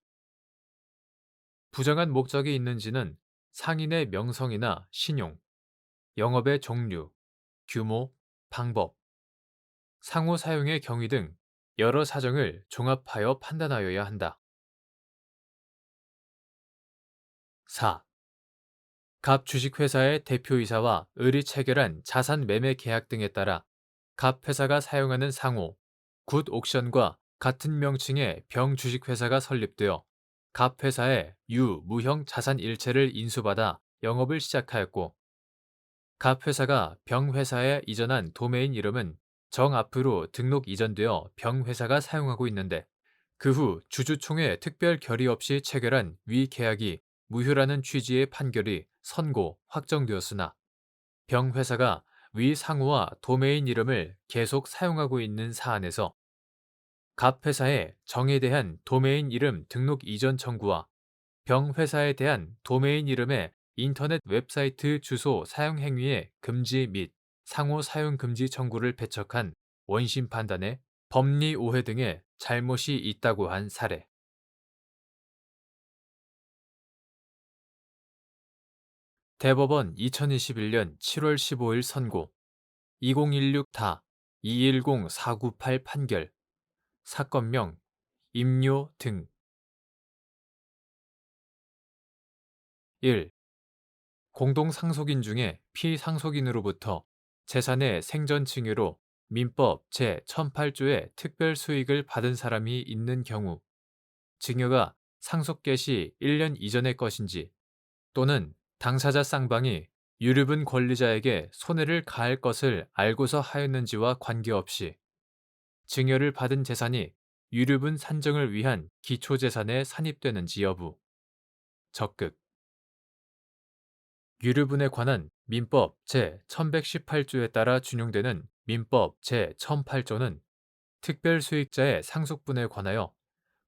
부정한 목적이 있는지는 상인의 명성이나 신용, 영업의 종류, 규모, 방법, 상호 사용의 경위 등 여러 사정을 종합하여 판단하여야 한다. 4. 갑 주식회사의 대표이사와 을이 체결한 자산 매매 계약 등에 따라 갑 회사가 사용하는 상호, 굿 옥션과 같은 명칭의 병 주식회사가 설립되어 갑 회사의 유, 무형 자산 일체를 인수받아 영업을 시작하였고 갑 회사가 병 회사에 이전한 도메인 이름은 정 앞으로 등록 이전되어 병 회사가 사용하고 있는데 그 후 주주총회 특별 결의 없이 체결한 위 계약이 무효라는 취지의 판결이 선고, 확정되었으나 병 회사가 위 상호와 도메인 이름을 계속 사용하고 있는 사안에서 갑 회사의 정에 대한 도메인 이름 등록 이전 청구와 병 회사에 대한 도메인 이름의 인터넷 웹사이트 주소 사용 행위의 금지 및 상호 사용 금지 청구를 배척한 원심 판단에 법리 오해 등의 잘못이 있다고 한 사례. 대법원 2021년 7월 15일 선고 2016다 210498 판결 사건명 임료 등 1. 공동상속인 중에 피상속인으로부터 재산의 생전증여로 민법 제1008조의 특별수익을 받은 사람이 있는 경우 증여가 상속 개시 1년 이전의 것인지 또는 당사자 쌍방이 유류분 권리자에게 손해를 가할 것을 알고서 하였는지와 관계없이 증여를 받은 재산이 유류분 산정을 위한 기초재산에 산입되는지 여부 적극 유류분에 관한 민법 제1118조에 따라 준용되는 민법 제1008조는 특별수익자의 상속분에 관하여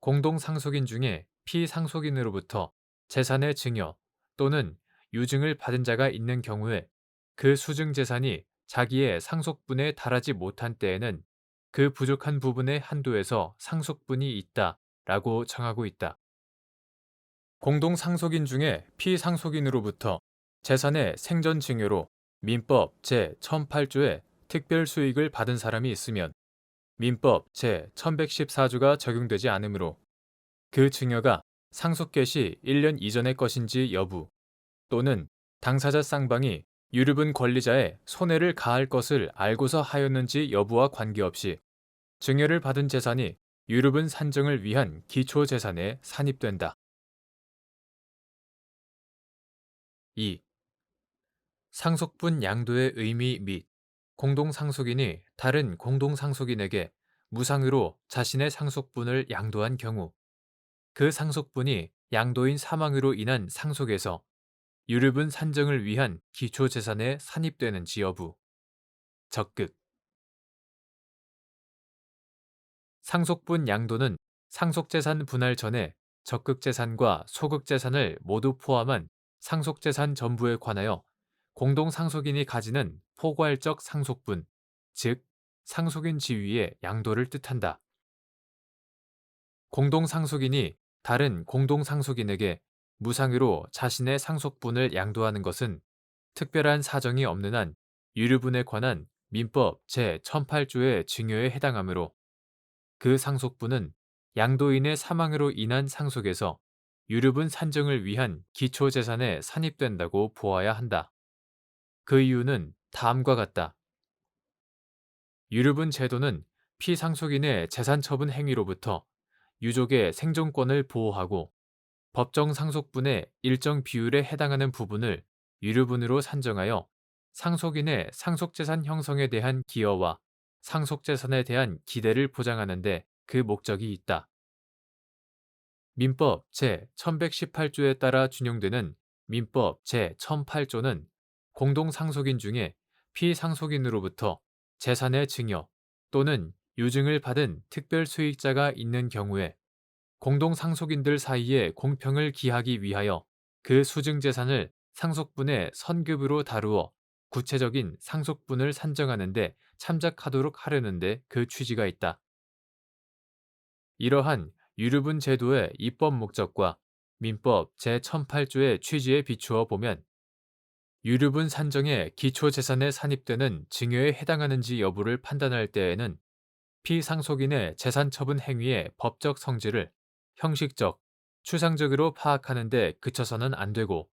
공동상속인 중에 피상속인으로부터 재산의 증여 또는 유증을 받은 자가 있는 경우에 그 수증 재산이 자기의 상속분에 달하지 못한 때에는 그 부족한 부분의 한도에서 상속분이 있다라고 정하고 있다. 공동상속인 중에 피상속인으로부터 재산의 생전 증여로 민법 제1108조의 특별 수익을 받은 사람이 있으면 민법 제1114조가 적용되지 않으므로 그 증여가 상속 개시 1년 이전의 것인지 여부 또는 당사자 쌍방이 유류분 권리자의 손해를 가할 것을 알고서 하였는지 여부와 관계없이 증여를 받은 재산이 유류분 산정을 위한 기초재산에 산입된다. 2. 상속분 양도의 의미 및 공동상속인이 다른 공동상속인에게 무상으로 자신의 상속분을 양도한 경우 그 상속분이 양도인 사망으로 인한 상속에서 유류분 산정을 위한 기초재산에 산입되는지 여부. 적극 상속분 양도는 상속재산 분할 전에 적극재산과 소극재산을 모두 포함한 상속재산 전부에 관하여 공동상속인이 가지는 포괄적 상속분, 즉 상속인 지위의 양도를 뜻한다. 공동상속인이 다른 공동상속인에게 무상으로 자신의 상속분을 양도하는 것은 특별한 사정이 없는 한 유류분에 관한 민법 제1108조의 증여에 해당하므로 그 상속분은 양도인의 사망으로 인한 상속에서 유류분 산정을 위한 기초재산에 산입된다고 보아야 한다. 그 이유는 다음과 같다. 유류분 제도는 피상속인의 재산처분 행위로부터 유족의 생존권을 보호하고 법정 상속분의 일정 비율에 해당하는 부분을 유류분으로 산정하여 상속인의 상속재산 형성에 대한 기여와 상속재산에 대한 기대를 보장하는 데 그 목적이 있다. 민법 제1118조에 따라 준용되는 민법 제1008조는 공동상속인 중에 피상속인으로부터 재산의 증여 또는 유증을 받은 특별 수익자가 있는 경우에 공동상속인들 사이에 공평을 기하기 위하여 그 수증재산을 상속분의 선급으로 다루어 구체적인 상속분을 산정하는 데 참작하도록 하려는데 그 취지가 있다. 이러한 유류분 제도의 입법 목적과 민법 제1008조의 취지에 비추어 보면 유류분 산정의 기초재산에 산입되는 증여에 해당하는지 여부를 판단할 때에는 피상속인의 재산처분 행위의 법적 성질을 형식적, 추상적으로 파악하는 데 그쳐서는 안 되고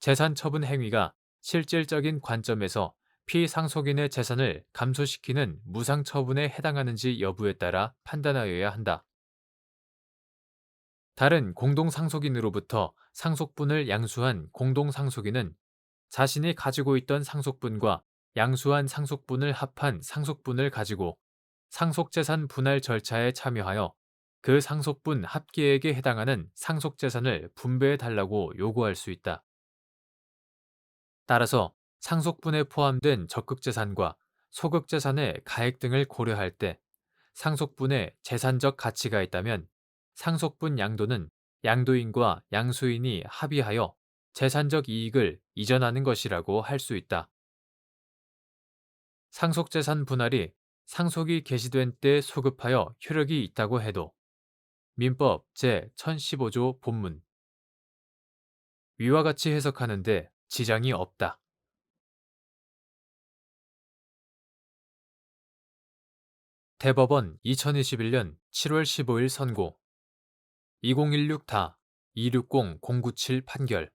재산처분 행위가 실질적인 관점에서 피상속인의 재산을 감소시키는 무상처분에 해당하는지 여부에 따라 판단하여야 한다. 다른 공동상속인으로부터 상속분을 양수한 공동상속인은 자신이 가지고 있던 상속분과 양수한 상속분을 합한 상속분을 가지고 상속재산 분할 절차에 참여하여 그 상속분 합계액에 해당하는 상속재산을 분배해 달라고 요구할 수 있다. 따라서 상속분에 포함된 적극재산과 소극재산의 가액 등을 고려할 때 상속분에 재산적 가치가 있다면 상속분 양도는 양도인과 양수인이 합의하여 재산적 이익을 이전하는 것이라고 할 수 있다. 상속재산 분할이 상속이 개시된 때 소급하여 효력이 있다고 해도 민법 제1015조 본문 위와 같이 해석하는데 지장이 없다. 대법원 2021년 7월 15일 선고 2016다 260-097 판결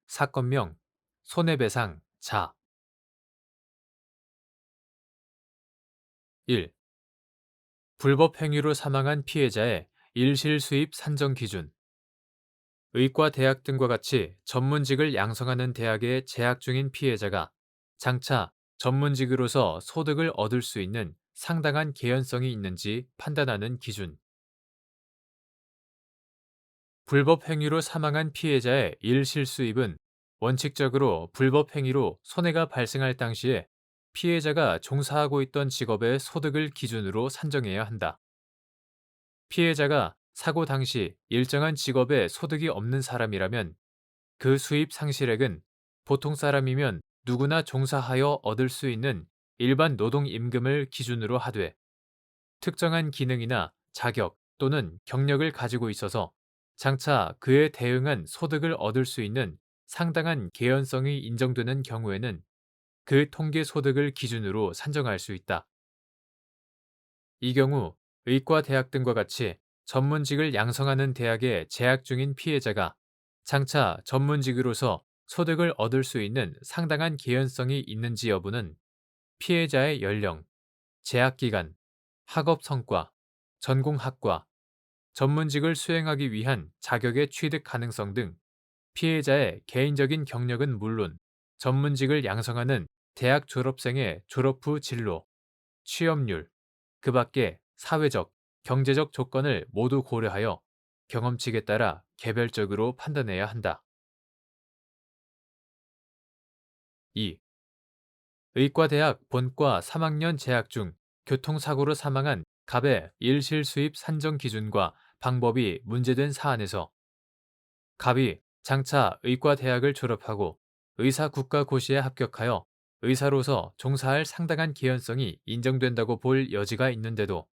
사건명 손해배상 자 1. 불법 행위로 사망한 피해자의 일실 수입 산정 기준 의과 대학 등과 같이 전문직을 양성하는 대학에 재학 중인 피해자가 장차 전문직으로서 소득을 얻을 수 있는 상당한 개연성이 있는지 판단하는 기준 불법 행위로 사망한 피해자의 일실수입은 원칙적으로 불법 행위로 손해가 발생할 당시에 피해자가 종사하고 있던 직업의 소득을 기준으로 산정해야 한다. 피해자가 사고 당시 일정한 직업에 소득이 없는 사람이라면 그 수입 상실액은 보통 사람이면 누구나 종사하여 얻을 수 있는 일반 노동 임금을 기준으로 하되 특정한 기능이나 자격 또는 경력을 가지고 있어서 장차 그에 대응한 소득을 얻을 수 있는 상당한 개연성이 인정되는 경우에는 그 통계 소득을 기준으로 산정할 수 있다. 이 경우 의과대학 등과 같이 전문직을 양성하는 대학에 재학 중인 피해자가 장차 전문직으로서 소득을 얻을 수 있는 상당한 개연성이 있는지 여부는 피해자의 연령, 재학 기간, 학업 성과, 전공 학과, 전문직을 수행하기 위한 자격의 취득 가능성 등 피해자의 개인적인 경력은 물론 전문직을 양성하는 대학 졸업생의 졸업 후 진로, 취업률, 그 밖에 사회적, 경제적 조건을 모두 고려하여 경험칙에 따라 개별적으로 판단해야 한다. 2. 의과대학 본과 3학년 재학 중 교통사고로 사망한 갑의 일실수입 산정 기준과 방법이 문제된 사안에서 갑이 장차 의과대학을 졸업하고 의사국가고시에 합격하여 의사로서 종사할 상당한 개연성이 인정된다고 볼 여지가 있는데도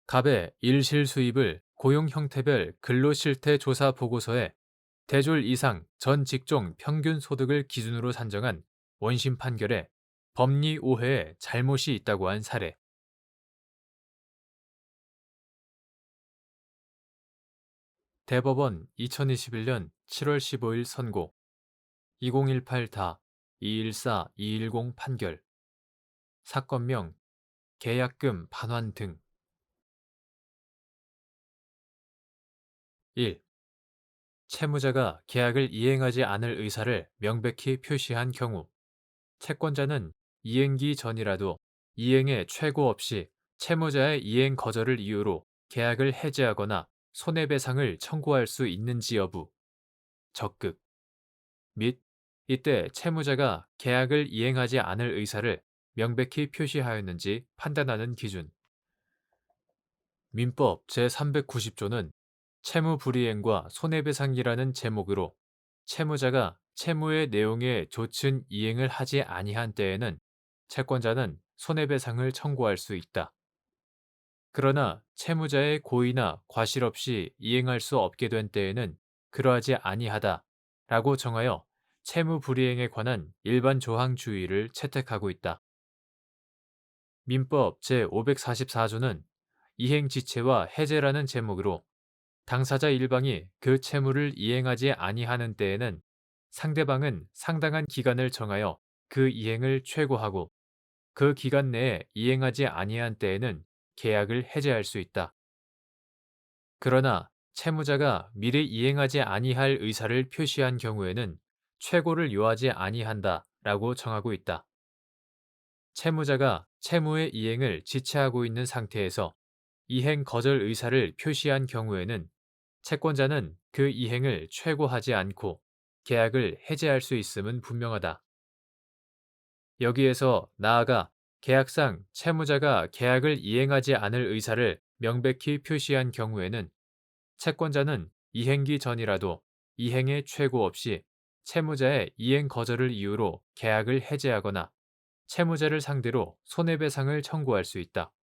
갑의 일실수입을 고용 형태별 근로실태 조사 보고서에 대졸 이상 전 직종 평균 소득을 기준으로 산정한 원심 판결에 법리 오해에 잘못이 있다고 한 사례. 대법원 2021년 7월 15일 선고 2018다 214-210 판결 사건명 계약금 반환 등 1. 채무자가 계약을 이행하지 않을 의사를 명백히 표시한 경우 채권자는 이행기 전이라도 이행의 최고 없이 채무자의 이행 거절을 이유로 계약을 해지하거나 손해배상을 청구할 수 있는지 여부, 적극 및 이때 채무자가 계약을 이행하지 않을 의사를 명백히 표시하였는지 판단하는 기준. 민법 제390조는 채무불이행과 손해배상이라는 제목으로 채무자가 채무의 내용에 조친 이행을 하지 아니한 때에는 채권자는 손해배상을 청구할 수 있다. 그러나 채무자의 고의나 과실 없이 이행할 수 없게 된 때에는 그러하지 아니하다 라고 정하여 채무불이행에 관한 일반 조항 주의를 채택하고 있다. 민법 제544조는 이행지체와 해제라는 제목으로 당사자 일방이 그 채무를 이행하지 아니하는 때에는 상대방은 상당한 기간을 정하여 그 이행을 최고하고 그 기간 내에 이행하지 아니한 때에는 계약을 해제할 수 있다. 그러나 채무자가 미리 이행하지 아니할 의사를 표시한 경우에는 최고를 요하지 아니한다 라고 정하고 있다. 채무자가 채무의 이행을 지체하고 있는 상태에서 이행 거절 의사를 표시한 경우에는 채권자는 그 이행을 최고하지 않고 계약을 해지할 수 있음은 분명하다. 여기에서 나아가 계약상 채무자가 계약을 이행하지 않을 의사를 명백히 표시한 경우에는 채권자는 이행기 전이라도 이행의 최고 없이 채무자의 이행 거절을 이유로 계약을 해지하거나 채무자를 상대로 손해배상을 청구할 수 있다.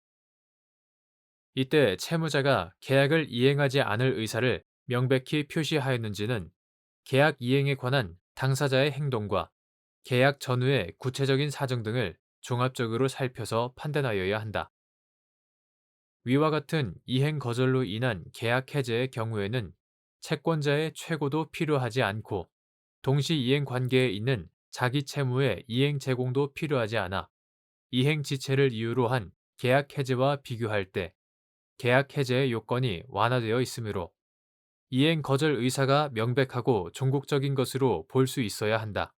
이때 채무자가 계약을 이행하지 않을 의사를 명백히 표시하였는지는 계약 이행에 관한 당사자의 행동과 계약 전후의 구체적인 사정 등을 종합적으로 살펴서 판단하여야 한다. 위와 같은 이행 거절로 인한 계약 해제의 경우에는 채권자의 최고도 필요하지 않고 동시 이행 관계에 있는 자기 채무의 이행 제공도 필요하지 않아 이행 지체를 이유로 한 계약 해제와 비교할 때 계약 해제의 요건이 완화되어 있으므로 이행 거절 의사가 명백하고 종국적인 것으로 볼 수 있어야 한다.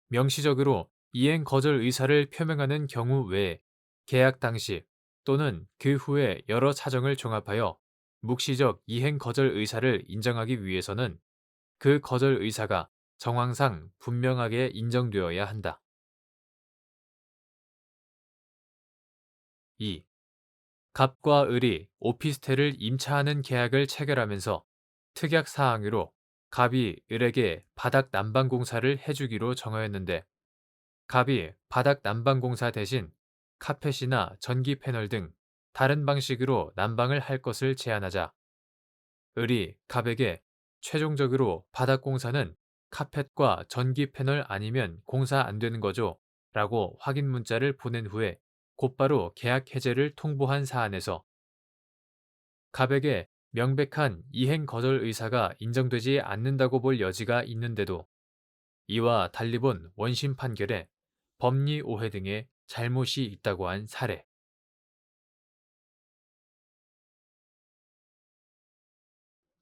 명시적으로 이행 거절 의사를 표명하는 경우 외에 계약 당시 또는 그 후에 여러 사정을 종합하여 묵시적 이행 거절 의사를 인정하기 위해서는 그 거절 의사가 정황상 분명하게 인정되어야 한다. 2. 갑과 을이 오피스텔을 임차하는 계약을 체결하면서 특약 사항으로 갑이 을에게 바닥 난방 공사를 해주기로 정하였는데 갑이 바닥 난방 공사 대신 카펫이나 전기 패널 등 다른 방식으로 난방을 할 것을 제안하자 을이 갑에게 최종적으로 바닥 공사는 카펫과 전기 패널 아니면 공사 안 되는 거죠 라고 확인 문자를 보낸 후에 곧바로 계약 해제를 통보한 사안에서 갑에게 명백한 이행 거절 의사가 인정되지 않는다고 볼 여지가 있는데도 이와 달리 본 원심 판결에 법리 오해 등의 잘못이 있다고 한 사례.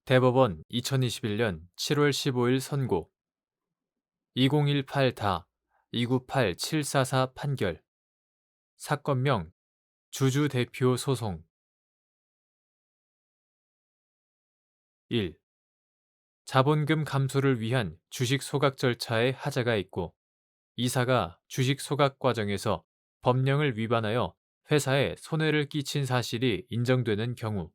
대법원 2021년 7월 15일 선고 2018다 298744 판결 사건명 주주 대표 소송 1. 자본금 감소를 위한 주식 소각 절차에 하자가 있고 이사가 주식 소각 과정에서 법령을 위반하여 회사에 손해를 끼친 사실이 인정되는 경우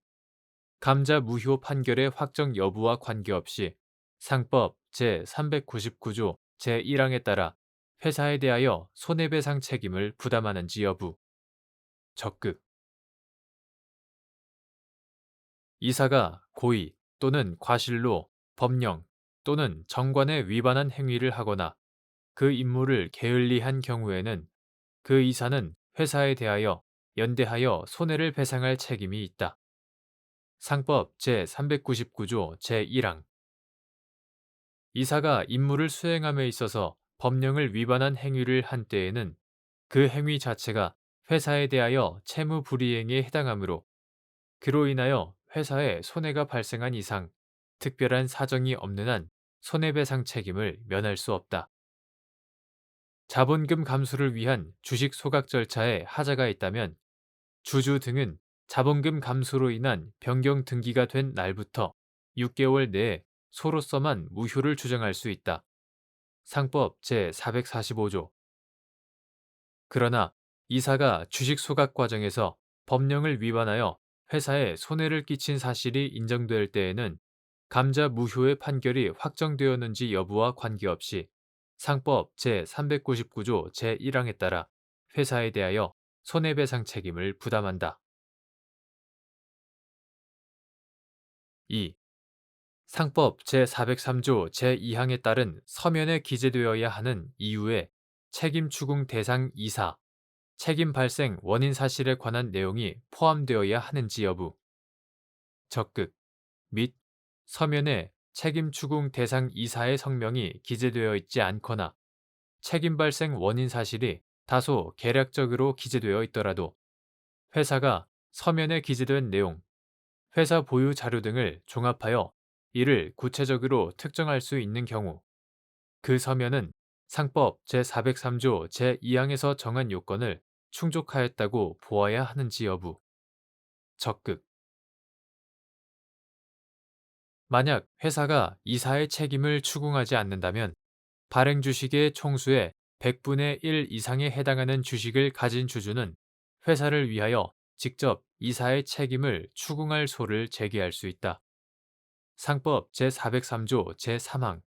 감자 무효 판결의 확정 여부와 관계없이 상법 제399조 제1항에 따라 회사에 대하여 손해배상 책임을 부담하는지 여부 적극 이사가 고의 또는 과실로 법령 또는 정관에 위반한 행위를 하거나 그 임무를 게을리한 경우에는 그 이사는 회사에 대하여 연대하여 손해를 배상할 책임이 있다. 상법 제399조 제1항 이사가 임무를 수행함에 있어서 법령을 위반한 행위를 한 때에는 그 행위 자체가 회사에 대하여 채무 불이행에 해당하므로 그로 인하여 회사에 손해가 발생한 이상 특별한 사정이 없는 한 손해배상 책임을 면할 수 없다. 자본금 감소를 위한 주식 소각 절차에 하자가 있다면 주주 등은 자본금 감소로 인한 변경 등기가 된 날부터 6개월 내에 소로서만 무효를 주장할 수 있다. 상법 제445조. 그러나 이사가 주식 소각 과정에서 법령을 위반하여 회사에 손해를 끼친 사실이 인정될 때에는 감자 무효의 판결이 확정되었는지 여부와 관계없이 상법 제399조 제1항에 따라 회사에 대하여 손해배상 책임을 부담한다. 2. 상법 제403조 제2항에 따른 서면에 기재되어야 하는 이유에 책임 추궁 대상 이사, 책임 발생 원인 사실에 관한 내용이 포함되어야 하는지 여부, 적극 및 서면에 책임 추궁 대상 이사의 성명이 기재되어 있지 않거나 책임 발생 원인 사실이 다소 개략적으로 기재되어 있더라도 회사가 서면에 기재된 내용, 회사 보유 자료 등을 종합하여 이를 구체적으로 특정할 수 있는 경우 그 서면은 상법 제403조 제2항에서 정한 요건을 충족하였다고 보아야 하는지 여부, 적극 만약 회사가 이사의 책임을 추궁하지 않는다면 발행 주식의 총수의 100분의 1 이상에 해당하는 주식을 가진 주주는 회사를 위하여 직접 이사의 책임을 추궁할 소를 제기할 수 있다. 상법 제403조 제3항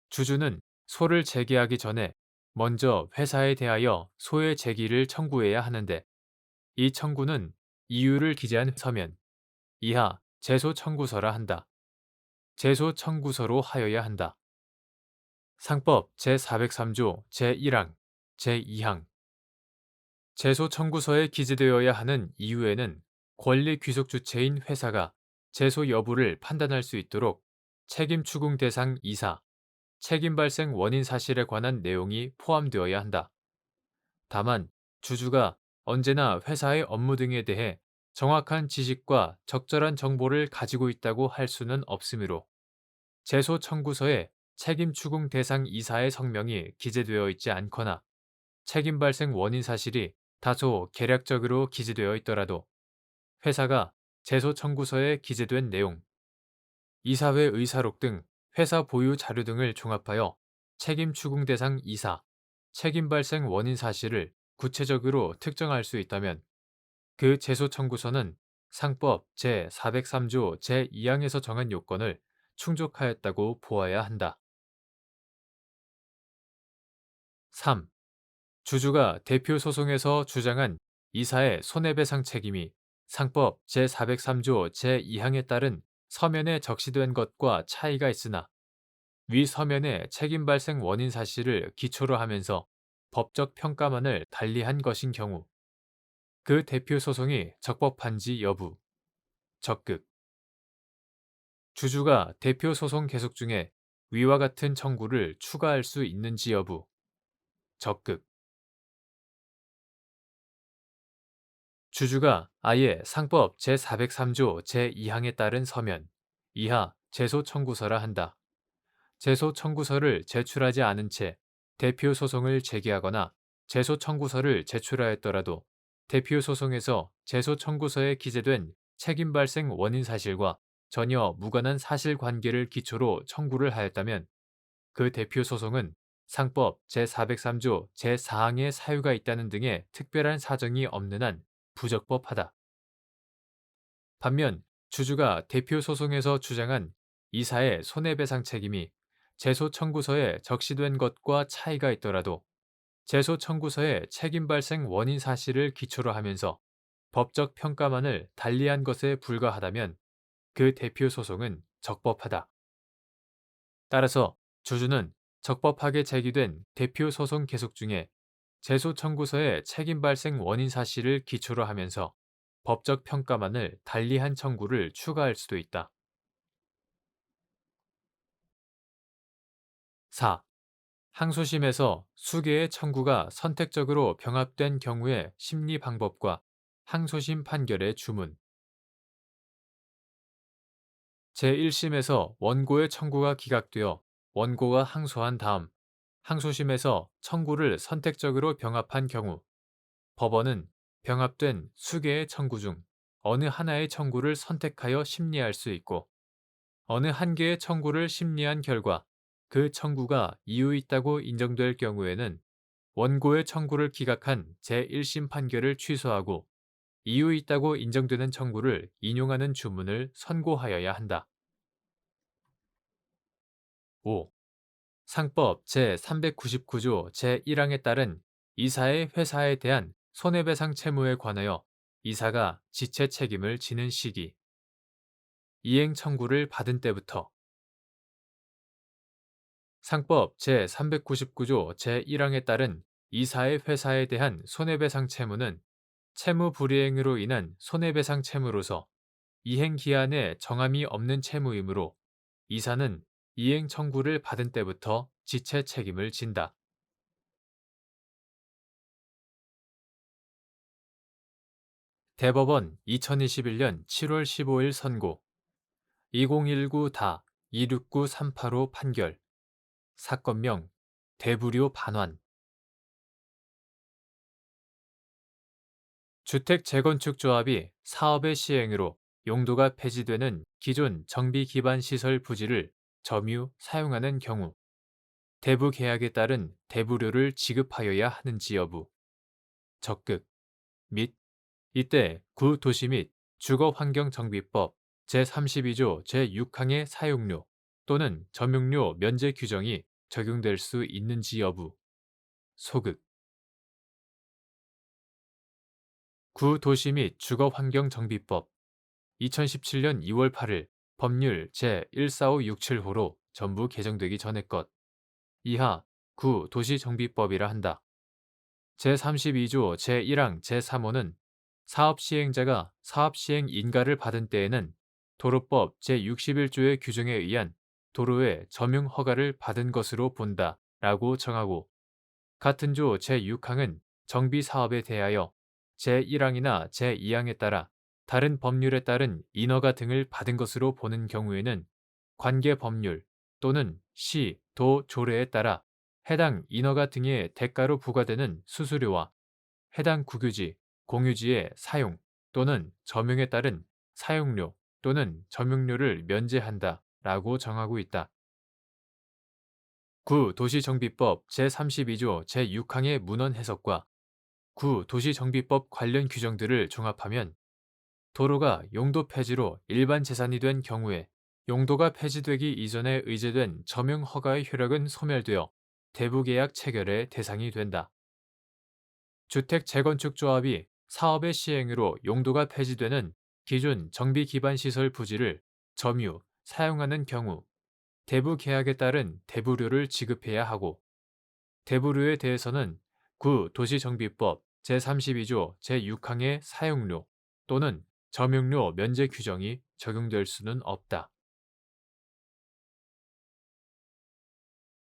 주주는 소를 제기하기 전에 먼저 회사에 대하여 소의 제기를 청구해야 하는데 이 청구는 이유를 기재한 서면, 이하 제소 청구서라 한다. 제소 청구서로 하여야 한다. 상법 제403조 제1항, 제2항 제소 청구서에 기재되어야 하는 이유에는 권리 귀속 주체인 회사가 제소 여부를 판단할 수 있도록 책임 추궁 대상 이사, 책임 발생 원인 사실에 관한 내용이 포함되어야 한다. 다만 주주가 언제나 회사의 업무 등에 대해 정확한 지식과 적절한 정보를 가지고 있다고 할 수는 없으므로 제소 청구서에 책임 추궁 대상 이사의 성명이 기재되어 있지 않거나 책임 발생 원인 사실이 다소 개략적으로 기재되어 있더라도 회사가 제소 청구서에 기재된 내용, 이사회 의사록 등 회사 보유 자료 등을 종합하여 책임 추궁 대상 이사, 책임 발생 원인 사실을 구체적으로 특정할 수 있다면 그 제소 청구서는 상법 제403조 제2항에서 정한 요건을 충족하였다고 보아야 한다. 3. 주주가 대표 소송에서 주장한 이사의 손해배상 책임이 상법 제403조 제2항에 따른 서면에 적시된 것과 차이가 있으나 위 서면의 책임 발생 원인 사실을 기초로 하면서 법적 평가만을 달리한 것인 경우 그 대표 소송이 적법한지 여부, 적극. 주주가 대표 소송 계속 중에 위와 같은 청구를 추가할 수 있는지 여부, 적극. 주주가 아예 상법 제403조 제2항에 따른 서면, 이하 제소 청구서라 한다. 제소 청구서를 제출하지 않은 채 대표 소송을 제기하거나 제소 청구서를 제출하였더라도 대표 소송에서 제소 청구서에 기재된 책임 발생 원인 사실과 전혀 무관한 사실관계를 기초로 청구를 하였다면 그 대표 소송은 상법 제403조 제4항의 사유가 있다는 등의 특별한 사정이 없는 한 부적법하다. 반면 주주가 대표 소송에서 주장한 이사의 손해배상 책임이 제소 청구서에 적시된 것과 차이가 있더라도 제소 청구서의 책임 발생 원인 사실을 기초로 하면서 법적 평가만을 달리한 것에 불과하다면 그 대표 소송은 적법하다. 따라서 주주는 적법하게 제기된 대표 소송 계속 중에 제소 청구서의 책임 발생 원인 사실을 기초로 하면서 법적 평가만을 달리한 청구를 추가할 수도 있다. 4. 항소심에서 수개의 청구가 선택적으로 병합된 경우의 심리 방법과 항소심 판결의 주문. 제1심에서 원고의 청구가 기각되어 원고가 항소한 다음 항소심에서 청구를 선택적으로 병합한 경우 법원은 병합된 수개의 청구 중 어느 하나의 청구를 선택하여 심리할 수 있고 어느 한 개의 청구를 심리한 결과 그 청구가 이유 있다고 인정될 경우에는 원고의 청구를 기각한 제1심 판결을 취소하고 이유 있다고 인정되는 청구를 인용하는 주문을 선고하여야 한다. 5. 상법 제399조 제1항에 따른 이사의 회사에 대한 손해배상 채무에 관하여 이사가 지체 책임을 지는 시기. 이행 청구를 받은 때부터 상법 제399조 제1항에 따른 이사의 회사에 대한 손해배상 채무는 채무 불이행으로 인한 손해배상 채무로서 이행 기한에 정함이 없는 채무이므로 이사는 이행 청구를 받은 때부터 지체 책임을 진다. 대법원 2021년 7월 15일 선고 2019-269385 판결 사건명 대부료 반환 주택 재건축 조합이 사업의 시행으로 용도가 폐지되는 기존 정비 기반 시설 부지를 점유 사용하는 경우 대부 계약에 따른 대부료를 지급하여야 하는지 여부 적극 및 이때 구도시 및 주거환경정비법 제32조 제6항의 사용료 또는 점용료 면제 규정이 적용될 수 있는지 여부 소극 구도시 및 주거환경정비법 2017년 2월 8일 법률 제14567호로 전부 개정되기 전의 것 이하 구도시정비법이라 한다. 제32조 제1항 제3호는 사업시행자가 사업시행 인가를 받은 때에는 도로법 제61조의 규정에 의한 도로의 점용 허가를 받은 것으로 본다 라고 정하고 같은 조 제6항은 정비사업에 대하여 제1항이나 제2항에 따라 다른 법률에 따른 인허가 등을 받은 것으로 보는 경우에는 관계 법률 또는 시, 도, 조례에 따라 해당 인허가 등의 대가로 부과되는 수수료와 해당 국유지, 공유지의 사용 또는 점용에 따른 사용료 또는 점용료를 면제한다 라고 정하고 있다. 구 도시정비법 제32조 제6항의 문헌 해석과 구 도시정비법 관련 규정들을 종합하면 도로가 용도 폐지로 일반 재산이 된 경우에 용도가 폐지되기 이전에 의제된 점용 허가의 효력은 소멸되어 대부계약 체결의 대상이 된다. 주택 재건축 조합이 사업의 시행으로 용도가 폐지되는 기존 정비 기반 시설 부지를 점유, 사용하는 경우 대부 계약에 따른 대부료를 지급해야 하고 대부료에 대해서는 구 도시정비법 제32조 제6항의 사용료 또는 점용료 면제 규정이 적용될 수는 없다.